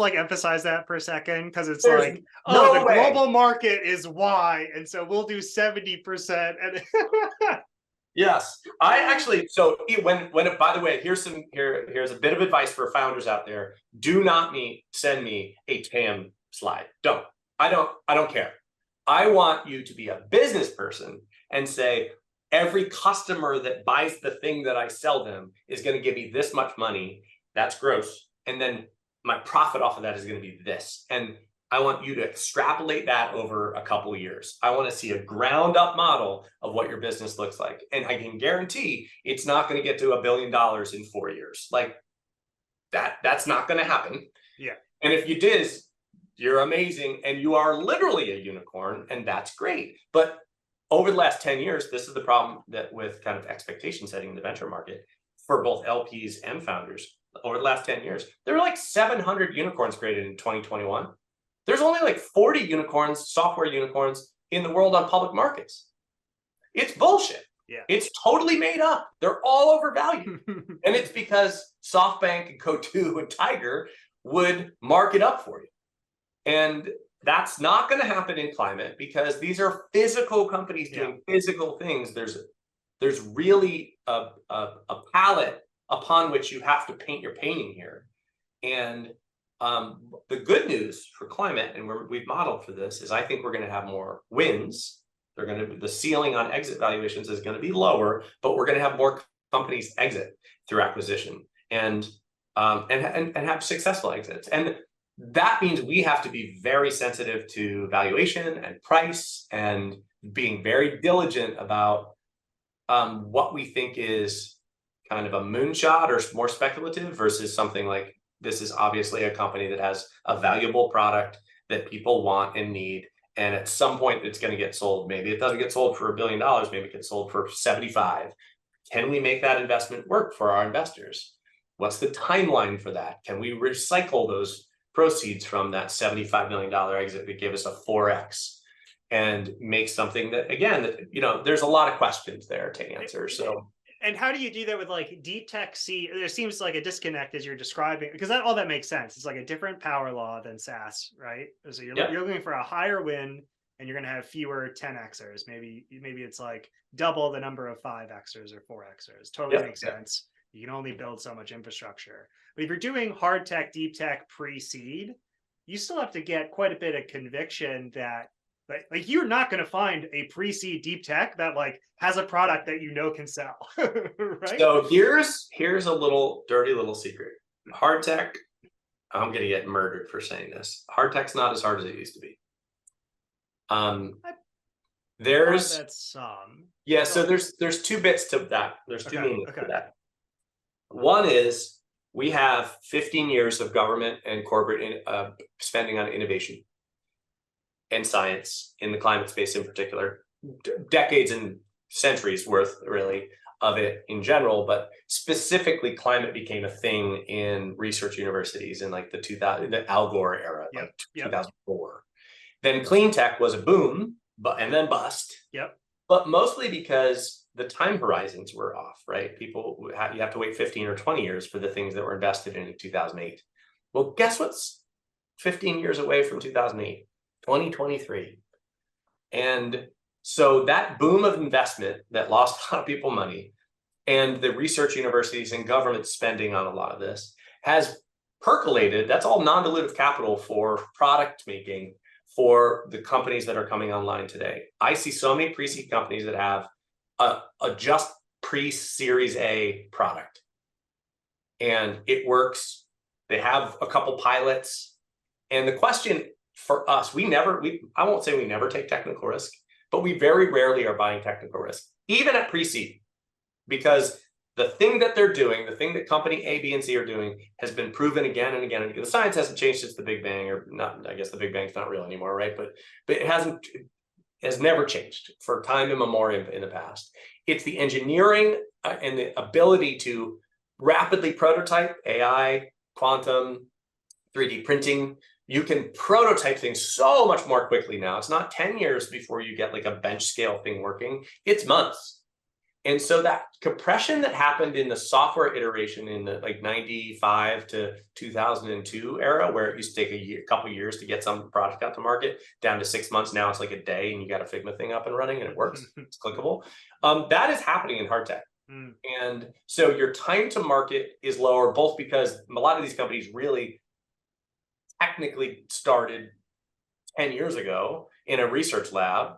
emphasize that for a second? Because it's the global market is Y, and so we'll do 70%. And yes, I actually. So by the way, here's a bit of advice for founders out there. Do not send me a TAM slide. I don't care. I want you to be a business person and say, every customer that buys the thing that I sell them is going to give me this much money. That's gross. And then my profit off of that is going to be this. And I want you to extrapolate that over a couple of years. I want to see a ground up model of what your business looks like. And I can guarantee it's not going to get to $1 billion in 4 years. That's not going to happen. Yeah. And if you did, you're amazing. And you are literally a unicorn, and that's great. But over the last 10 years, this is the problem that with kind of expectation setting in the venture market for both LPs and founders. Over the last 10 years, there were like 700 unicorns created in 2021. There's only like 40 unicorns, software unicorns in the world on public markets. It's bullshit. Yeah. It's totally made up. They're all overvalued. And it's because SoftBank and Coatue and Tiger would mark it up for you. And that's not going to happen in climate because these are physical companies doing physical things. There's really a palette upon which you have to paint your painting here. And the good news for climate, and we've modeled for this, is I think we're going to have more wins. The ceiling on exit valuations is going to be lower, but we're going to have more companies exit through acquisition and have successful exits. And that means we have to be very sensitive to valuation and price and being very diligent about what we think is kind of a moonshot or more speculative versus something like this is obviously a company that has a valuable product that people want and need. And at some point it's going to get sold. Maybe it doesn't get sold for $1 billion. Maybe it gets sold for 75. Can we make that investment work for our investors? What's the timeline for that? Can we recycle those proceeds from that $75 million exit that gave us a 4x and make something that, again, that, there's a lot of questions there to answer. So. And how do you do that with like deep tech seed? There seems like a disconnect as you're describing, because all that makes sense. It's like a different power law than SaaS, right? So you're looking for a higher win and you're going to have fewer 10xers. Maybe it's like double the number of 5xers or 4xers. Totally makes sense. You can only build so much infrastructure. But if you're doing hard tech, deep tech pre-seed, you still have to get quite a bit of conviction that like you're not going to find a pre-seed deep tech that like has a product that can sell, right? So here's a little dirty little secret. Hard tech, I'm going to get murdered for saying this. Hard tech's not as hard as it used to be. There's so there's two bits to that. There's two meanings to that. One is we have 15 years of government and corporate spending on innovation and science in the climate space in particular, decades and centuries worth really of it in general, but specifically climate became a thing in research universities in like the Al Gore era, 2004. Then clean tech was a boom, and then bust. But mostly because the time horizons were off, right? You have to wait 15 or 20 years for the things that were invested in 2008. Well, guess what's 15 years away from 2008? 2023. And so that boom of investment that lost a lot of people money and the research universities and government spending on a lot of this has percolated. That's all non-dilutive capital for product making for the companies that are coming online today. I see so many pre-seed companies that have a just pre-series A product and it works. They have a couple pilots. And the question for us, I won't say we never take technical risk, but we very rarely are buying technical risk, even at pre-seed, because the thing that they're doing, the thing that company A, B, and C are doing has been proven again and again and again. The science hasn't changed since the Big Bang, or not. I guess the Big Bang's not real anymore, right? But it has never changed for time immemorial in the past. It's the engineering and the ability to rapidly prototype, AI, quantum, 3D printing. You can prototype things so much more quickly now. It's not 10 years before you get like a bench scale thing working. It's months. And so that compression that happened in the software iteration in the like 95 to 2002 era, where it used to take a couple years to get some product out to market, down to 6 months. Now it's like a day and you got a Figma thing up and running and it works. It's clickable. That is happening in hard tech. And so your time to market is lower, both because a lot of these companies really technically started 10 years ago in a research lab,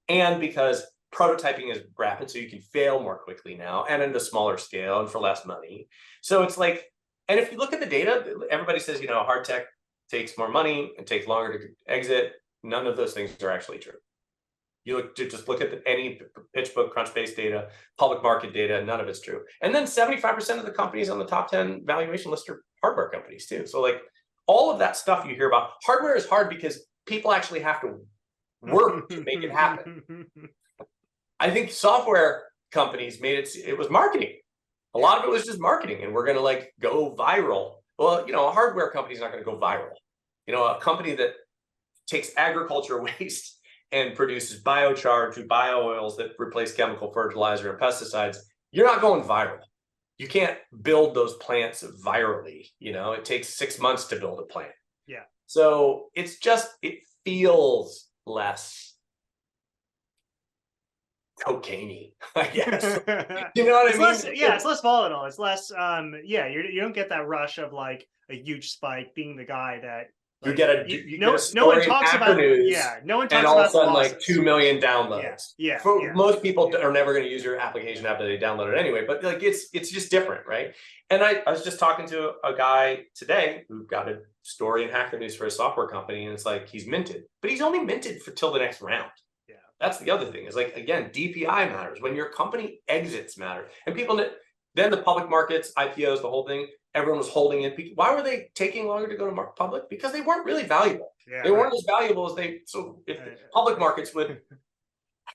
and because prototyping is rapid, so you can fail more quickly now and at a smaller scale and for less money. So it's like, and if you look at the data, everybody says, hard tech takes more money and takes longer to exit. None of those things are actually true. Just look at any PitchBook, Crunchbase data, public market data, none of it's true. And then 75% of the companies on the top 10 valuation list are hardware companies too. So like all of that stuff you hear about, hardware is hard because people actually have to work to make it happen. I think software companies made it was marketing. A lot of it was just marketing, and we're going to like go viral. Well, a hardware company is not going to go viral. A company that takes agriculture waste and produces biochar to bio-oils that replace chemical fertilizer and pesticides, you're not going viral. You can't build those plants virally. It takes 6 months to build a plant. Yeah. So it feels less cocaine-y, I guess. You know what I mean? It's less volatile. It's less, you don't get that rush of like a huge spike being the guy that you get a no one talks about news, no one talks and all about of a sudden losses. like 2 million downloads. Most people are never going to use your application after they download it anyway, but like it's just different, right? And I was just talking to a guy today who got a story in Hacker News for a software company, and it's like he's minted, but he's only minted for till the next round. Yeah, that's the other thing, is like, again, DPI matters. When your company exits matter, and people then the public markets, IPOs, the whole thing. Everyone was holding in. Why were they taking longer to go to public? Because they weren't really valuable. They weren't as valuable as they. So if the public markets would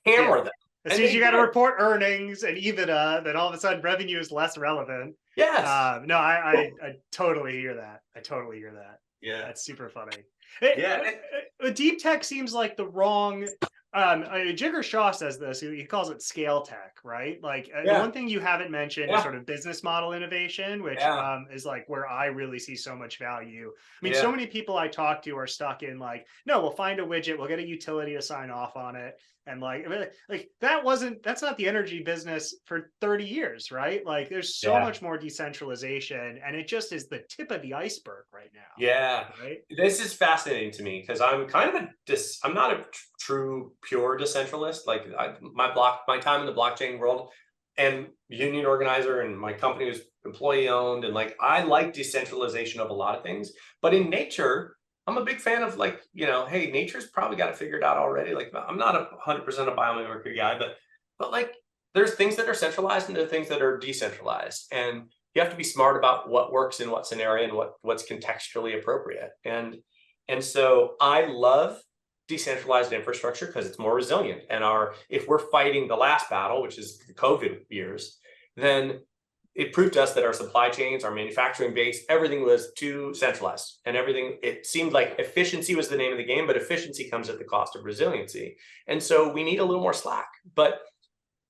hammer them. As soon as you got to report earnings and EBITDA, then all of a sudden revenue is less relevant. Yes. No, I totally hear that. I totally hear that. Yeah. That's super funny. Yeah. Deep tech seems like the wrong. Jigger Shaw says this. He calls it scale tech, right? Like the one thing you haven't mentioned is sort of business model innovation, which is like where I really see so much value. I mean, so many people I talk to are stuck in like, no, we'll find a widget, we'll get a utility to sign off on it. And like that's not the energy business for 30 years, right? Like there's so much more decentralization, and it just is the tip of the iceberg right now. Yeah. Right. This is fascinating to me because I'm kind of I'm not a true pure decentralist. Like my time in the blockchain world and union organizer, and my company was employee owned, and like I like decentralization of a lot of things, but in nature, I'm a big fan of like, hey, nature's probably got it figured out already. Like I'm not 100% a biomimicry guy, but like there's things that are centralized and there are things that are decentralized, and you have to be smart about what works in what scenario and what's contextually appropriate. And so I love decentralized infrastructure because it's more resilient. And if we're fighting the last battle, which is the COVID years, then it proved to us that our supply chains, our manufacturing base, everything was too centralized, and it seemed like efficiency was the name of the game, but efficiency comes at the cost of resiliency. And so we need a little more slack, but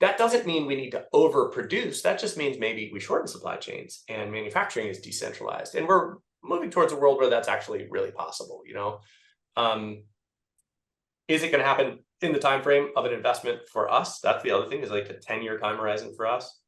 that doesn't mean we need to overproduce. That just means maybe we shorten supply chains and manufacturing is decentralized. And we're moving towards a world where that's actually really possible. Is it going to happen in the time frame of an investment for us? That's the other thing, is like the 10-year time horizon for us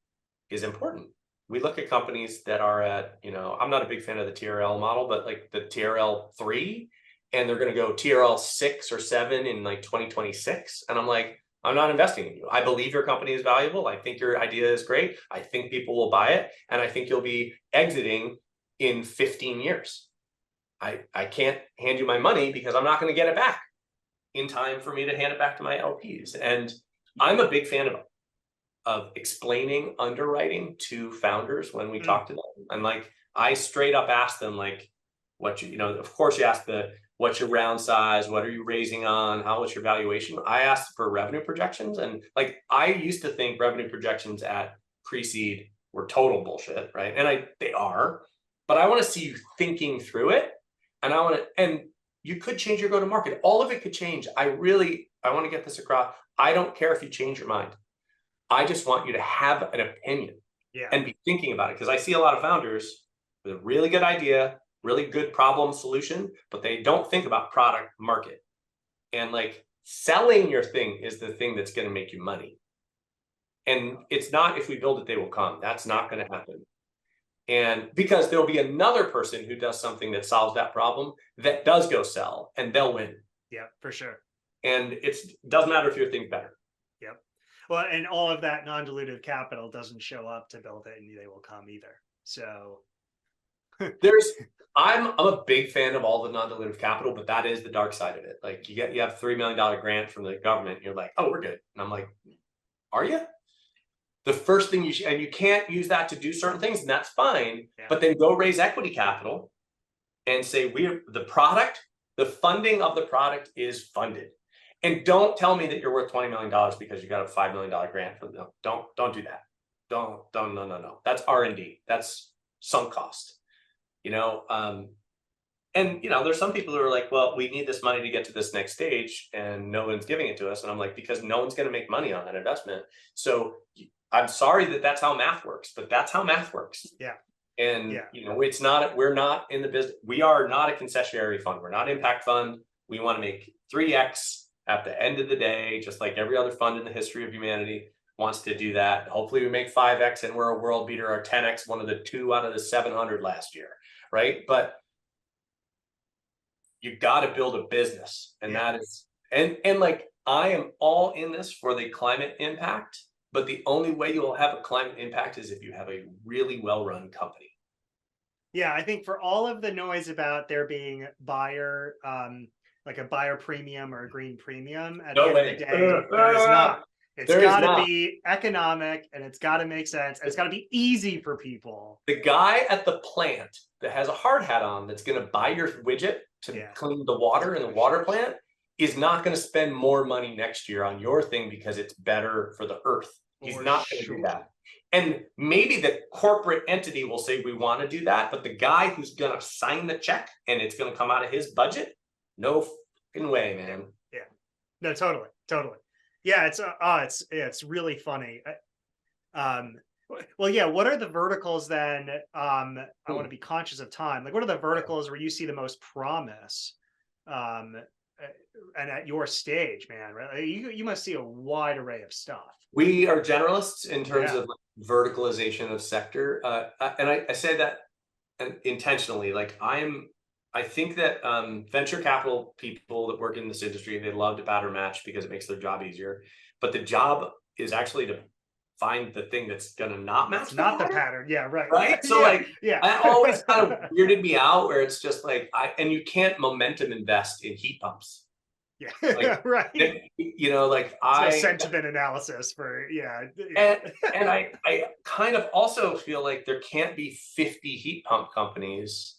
is important. We look at companies that are at, I'm not a big fan of the TRL model, but like the TRL 3, and they're going to go TRL 6 or 7 in like 2026. And I'm like, I'm not investing in you. I believe your company is valuable. I think your idea is great. I think people will buy it. And I think you'll be exiting in 15 years. I can't hand you my money because I'm not going to get it back in time for me to hand it back to my LPs. And I'm a big fan of explaining underwriting to founders when we talk to them. And like, I straight up ask them like, of course you ask what's your round size? What are you raising on? What's your valuation? I asked for revenue projections. And like, I used to think revenue projections at pre-seed were total bullshit, right? And they are, but I want to see you thinking through it. And you could change your go-to-market. All of it could change. I want to get this across. I don't care if you change your mind. I just want you to have an opinion and be thinking about it. Because I see a lot of founders with a really good idea, really good problem solution, but they don't think about product market. And like selling your thing is the thing that's going to make you money. And it's not, if we build it, they will come. That's not going to happen. And because there'll be another person who does something that solves that problem that does go sell, and they'll win. Yeah, for sure. And it doesn't matter if your thing's better. Yep. Well, and all of that non-dilutive capital doesn't show up to build it, and they will come either. So I'm a big fan of all the non-dilutive capital, but that is the dark side of it. Like you have $3 million grant from the government, and you're like, oh, we're good. And I'm like, are you? The first thing and you can't use that to do certain things, and that's fine. Yeah. But then go raise equity capital and say the funding of the product is funded. And don't tell me that you're worth $20 million because you got a $5 million grant for them. Don't do that. No. That's R&D. That's sunk cost. And there's some people who are like, well, we need this money to get to this next stage, and no one's giving it to us. And I'm like, because no one's going to make money on that investment. So I'm sorry that that's how math works, but that's how math works. Yeah. And it's not. We're not in the business. We are not a concessionary fund. We're not impact fund. We want to make 3x at the end of the day, just like every other fund in the history of humanity wants to do that. Hopefully, we make 5x, and we're a world beater, or 10x, one of the 2 out of the 700 last year, right? But you got to build a business, and that is, and like, I am all in this for the climate impact, but the only way you will have a climate impact is if you have a really well-run company. Yeah, I think for all of the noise about there being buyer, like a buyer premium or a green premium, at the end of the day, there is not. It's got to be economic, and it's got to make sense, and it's got to be easy for people. The guy at the plant that has a hard hat on that's going to buy your widget to clean the water in the water plant is not going to spend more money next year on your thing because it's better for the earth. He's not going to do that. And maybe the corporate entity will say, we want to do that, but the guy who's going to sign the check and it's going to come out of his budget, no fucking way, man. Yeah, no, totally. Yeah, it's really funny. Well, yeah. What are the verticals then? I want to be conscious of time. Like, what are the verticals where you see the most promise? And at your stage, man, right? You must see a wide array of stuff. We are generalists in terms of verticalization of sector, and I say that intentionally. Like, I think that venture capital people that work in this industry, they love to pattern match because it makes their job easier. But the job is actually to find the thing that's going to not match. It's not the pattern. Yeah, right. Right. So I always kind of weirded me out where it's just like, and you can't momentum invest in heat pumps. Yeah, like, right. Like a sentiment analysis for and I kind of also feel like there can't be 50 heat pump companies,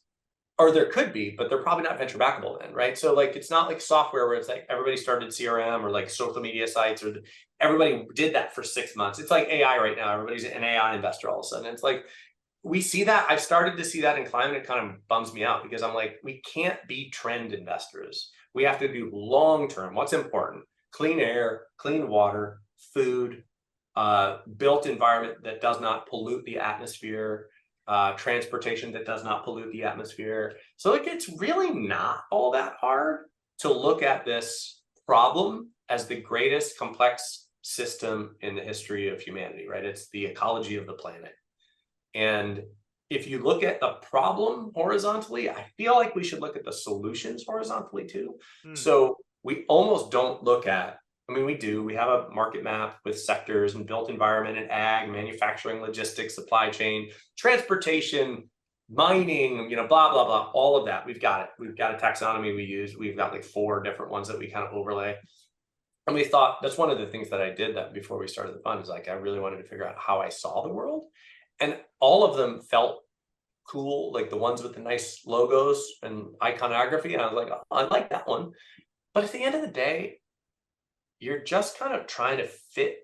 or there could be, but they're probably not venture backable then, right? So like, it's not like software where it's like everybody started CRM or like social media sites, or everybody did that for 6 months. It's like AI right now. Everybody's an AI investor all of a sudden. It's like, we see that. I've started to see that in climate. It kind of bums me out because I'm like, we can't be trend investors. We have to do long-term. What's important? Clean air, clean water, food, built environment that does not pollute the atmosphere, transportation that does not pollute the atmosphere. So like, it's really not all that hard to look at this problem as the greatest complex system in the history of humanity, right? It's the ecology of the planet. And if you look at the problem horizontally, I feel like we should look at the solutions horizontally too. So we almost don't look at, we do, we have a market map with sectors and built environment and ag, manufacturing, logistics, supply chain, transportation, mining, blah, blah, blah, all of that. We've got it. We've got a taxonomy we use. We've got like 4 different ones that we kind of overlay. And we thought, that's one of the things that I did that before we started the fund, is like, I really wanted to figure out how I saw the world. And all of them felt cool, like the ones with the nice logos and iconography. And I was like, oh, I like that one. But at the end of the day, you're just kind of trying to fit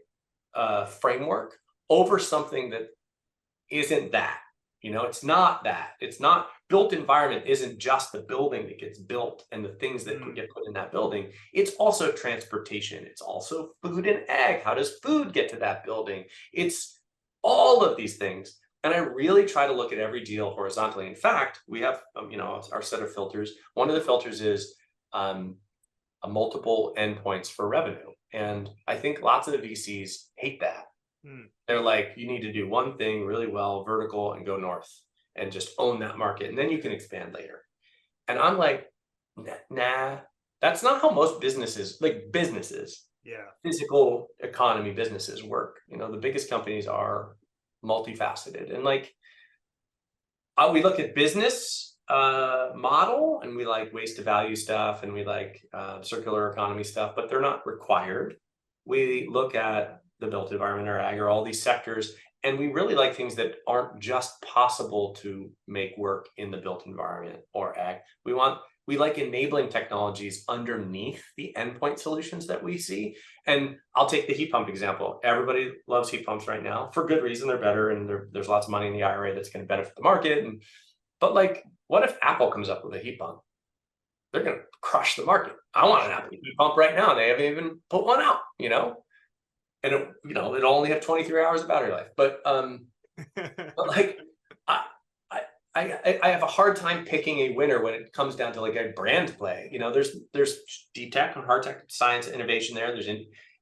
a framework over something that isn't that. It's not that. It's not, built environment isn't just the building that gets built and the things that get put in that building. It's also transportation. It's also food and ag. How does food get to that building? It's all of these things. And I really try to look at every deal horizontally. In fact, we have, our set of filters. One of the filters is a multiple endpoints for revenue. And I think lots of the VCs hate that. They're like, you need to do one thing really well, vertical, and go north and just own that market. And then you can expand later. And I'm like, nah, that's not how most businesses, physical economy businesses work. The biggest companies are multifaceted. And like, we look at business model, and we like waste to value stuff, and we like circular economy stuff, but they're not required. We look at the built environment or ag or all these sectors, and we really like things that aren't just possible to make work in the built environment or ag. We want we like enabling technologies underneath the endpoint solutions that we see. And I'll take the heat pump example. Everybody loves heat pumps right now for good reason. They're better, and there's lots of money in the IRA that's going to benefit the market. But like, what if Apple comes up with a heat pump? They're going to crush the market. I want an Apple heat pump right now. They haven't even put one out, and it'll only have 23 hours of battery life. But like, I have a hard time picking a winner when it comes down to like a brand play. There's deep tech and hard tech science innovation there. There's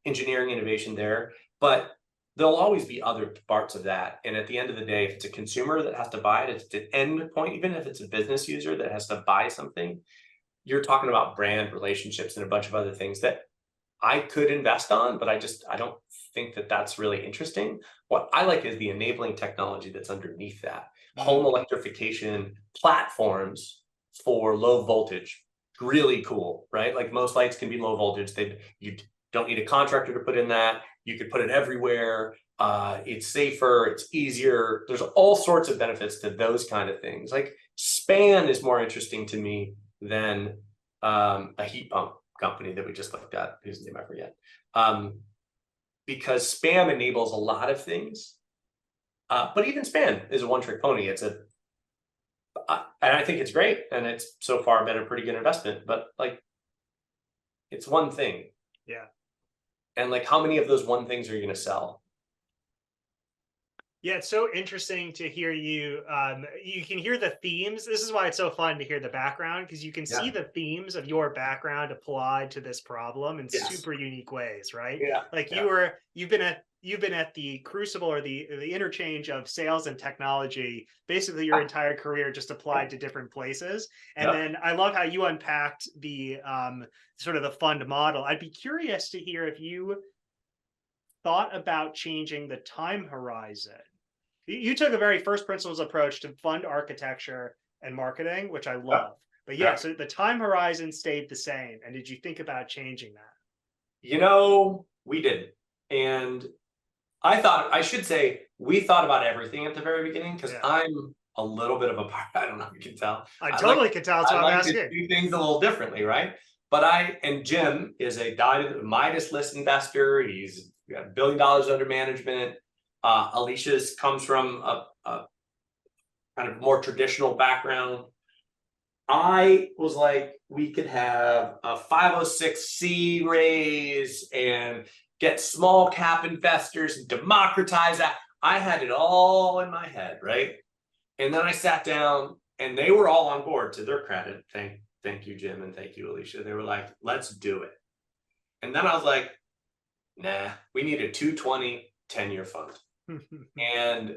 engineering innovation there, but there'll always be other parts of that. And at the end of the day, if it's a consumer that has to buy it, it's an end point. Even if it's a business user that has to buy something, you're talking about brand relationships and a bunch of other things that I could invest on, but I don't think that that's really interesting. What I like is the enabling technology that's underneath that. Home electrification platforms for low voltage, really cool, right? Like most lights can be low voltage. You don't need a contractor to put in that. You could put it everywhere. It's safer, it's easier. There's all sorts of benefits to those kind of things. Like span is more interesting to me than a heat pump company that we just looked at, whose name I forget. Because spam enables a lot of things. But even span is a one-trick pony. And I think it's great, and it's so far been a pretty good investment. But like, it's one thing. Yeah. And like, how many of those one things are you going to sell? Yeah, it's so interesting to hear you. You can hear the themes. This is why it's so fun to hear the background, because you can see the themes of your background applied to this problem in super unique ways, right? Yeah. Like you've been at the crucible or the interchange of sales and technology, basically your entire career, just applied to different places. And then I love how you unpacked the sort of the fund model. I'd be curious to hear if you thought about changing the time horizon. You took a very first principles approach to fund architecture and marketing, which I love. But so the time horizon stayed the same. And did you think about changing that? We did. And we thought about everything at the very beginning, because I'm a little bit of a part. I don't know if you can tell. I totally can tell. That's what I'm asking. To do things a little differently, right? But Jim is a Midas list investor. He's got $1 billion under management. Alicia's comes from a kind of more traditional background. I was like, we could have a 506c raise and get small cap investors and democratize that. I had it all in my head, right? And then I sat down, and they were all on board, to their credit. Thank you, Jim, and thank you, Alicia. They were like, let's do it. And then I was like, nah, we need a 220 10-year fund and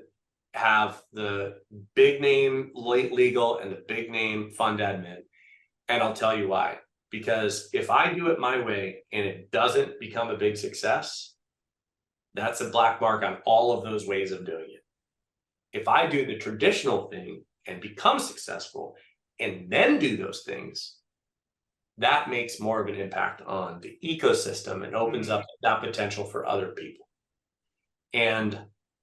have the big name legal and the big name fund admin. And I'll tell you why. Because if I do it my way and it doesn't become a big success, that's a black mark on all of those ways of doing it. If I do the traditional thing and become successful and then do those things, that makes more of an impact on the ecosystem and opens up that potential for other people. And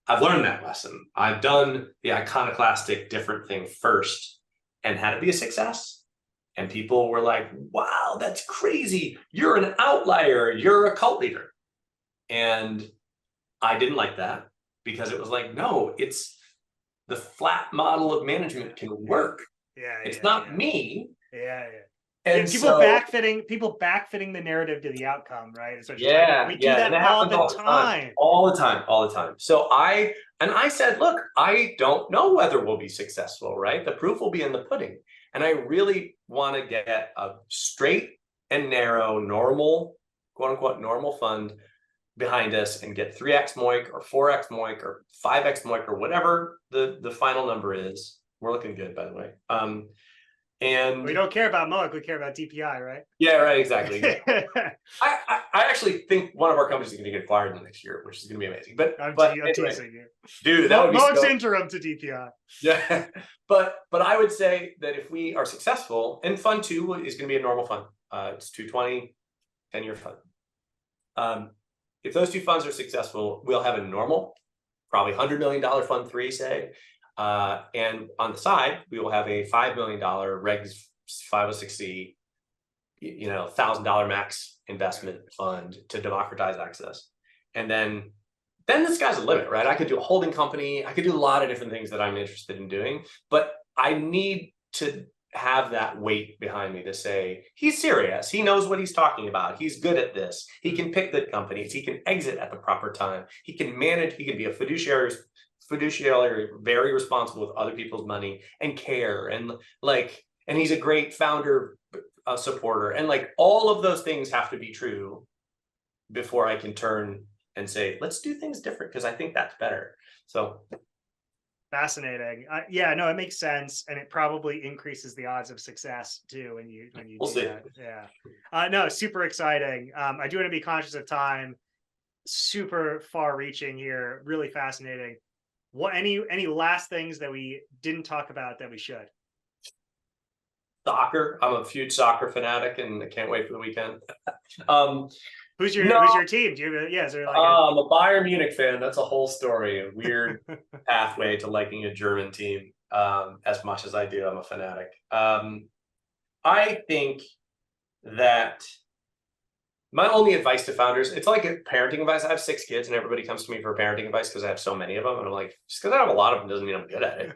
I've learned that lesson. I've done the iconoclastic different thing first and had it be a success. And people were like, wow, that's crazy. You're an outlier. You're a cult leader. And I didn't like that, because it was like, no, it's the flat model of management can work. It's not me. And people backfitting the narrative to the outcome, right? We do that all the time. All the time. So I said, look, I don't know whether we'll be successful, right? The proof will be in the pudding. And I really want to get a straight and narrow, normal, quote unquote, normal fund behind us and get 3x MOIC or 4x MOIC or 5x MOIC or whatever the final number is. We're looking good, by the way. And we don't care about MOIC, we care about DPI, right? Yeah, right, exactly. I actually think one of our companies is going to get acquired in the next year, which is going to be amazing. But I'm anyway, teasing you. Dude, that would be MOIC's interim to DPI. Yeah, but I would say that if we are successful, and Fund 2 is going to be a normal fund. It's 220, 10-year fund. If those two funds are successful, we'll have a normal, probably $100 million Fund 3, say. And on the side, we will have a $5 million Regs 506c, $1,000 max investment fund to democratize access. And then the sky's the limit, right? I could do a holding company. I could do a lot of different things that I'm interested in doing, but I need to have that weight behind me to say, he's serious. He knows what he's talking about. He's good at this. He can pick good companies. He can exit at the proper time. He can manage. He can be a fiduciary, very responsible with other people's money and care. And he's a great founder, supporter. And all of those things have to be true before I can turn and say, let's do things different, because I think that's better. So fascinating. Yeah, no, it makes sense, and it probably increases the odds of success too when you we'll do see. that. Yeah, no, super exciting. I do want to be conscious of time. Super far-reaching here, really fascinating. What any last things that we didn't talk about that we should? Soccer. I'm a huge soccer fanatic, and I can't wait for the weekend. Who's your team? Do you? Yeah, is there I'm a Bayern Munich fan. That's a whole story, a weird pathway to liking a German team. As much as I do, I'm a fanatic. I think that my only advice to founders, it's like a parenting advice. I have 6 kids, and everybody comes to me for parenting advice because I have so many of them. And I'm like, just because I have a lot of them doesn't mean I'm good at it.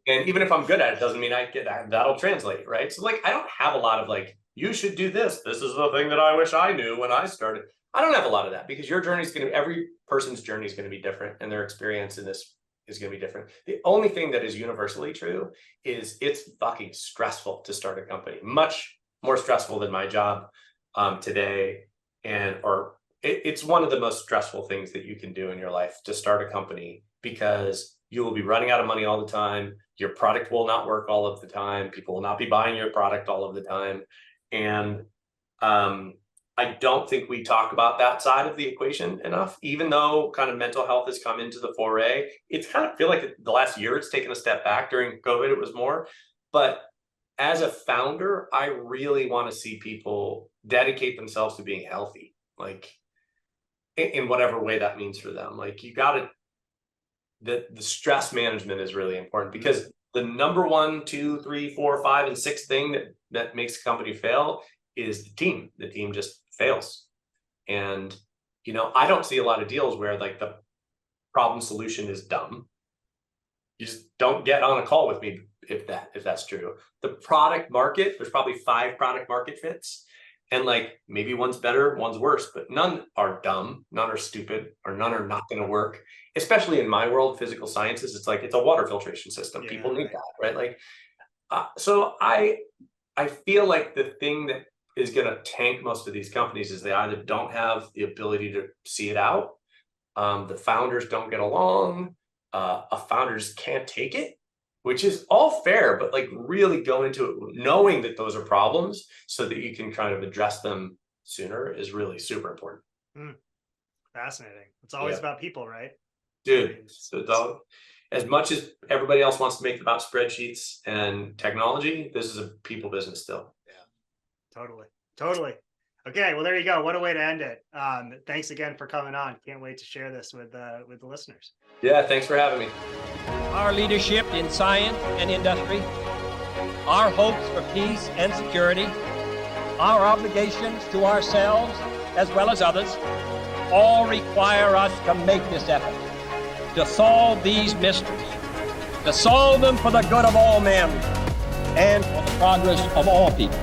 And even if I'm good at it, doesn't mean I get that. That'll translate, right? So I don't have a lot of you should do this. This is the thing that I wish I knew when I started. I don't have a lot of that, because your journey is every person's journey is going to be different, and their experience in this is going to be different. The only thing that is universally true is it's fucking stressful to start a company, much more stressful than my job today. It's one of the most stressful things that you can do in your life, to start a company, because you will be running out of money all the time. Your product will not work all of the time. People will not be buying your product all of the time. And I don't think we talk about that side of the equation enough, even though kind of mental health has come into the foray. It's kind of feel like the last year it's taken a step back. During COVID, it was more. But as a founder, I really want to see people dedicate themselves to being healthy, in whatever way that means for them. You got to, the stress management is really important, because the number 1, 2, 3, 4, 5, and 6 thing that makes a company fail is the team. The team just fails. And, I don't see a lot of deals where the problem solution is dumb. You just don't get on a call with me if that's true. The product market, there's probably 5 product market fits. And maybe one's better, one's worse, but none are dumb, none are stupid, or none are not going to work. Especially in my world, physical sciences, it's a water filtration system. Yeah, people need that, right? So I feel like the thing that is going to tank most of these companies is they either don't have the ability to see it out, the founders don't get along, a founder just can't take it, which is all fair, but really go into it knowing that those are problems so that you can kind of address them sooner is really super important. Fascinating. It's always about people, right? Dude, so as much as everybody else wants to make it about spreadsheets and technology, this is a people business still. Yeah, totally. Okay, well, there you go. What a way to end it. Thanks again for coming on. Can't wait to share this with the listeners. Yeah, thanks for having me. Our leadership in science and industry, our hopes for peace and security, our obligations to ourselves as well as others, all require us to make this effort, to solve these mysteries, to solve them for the good of all men and for the progress of all people.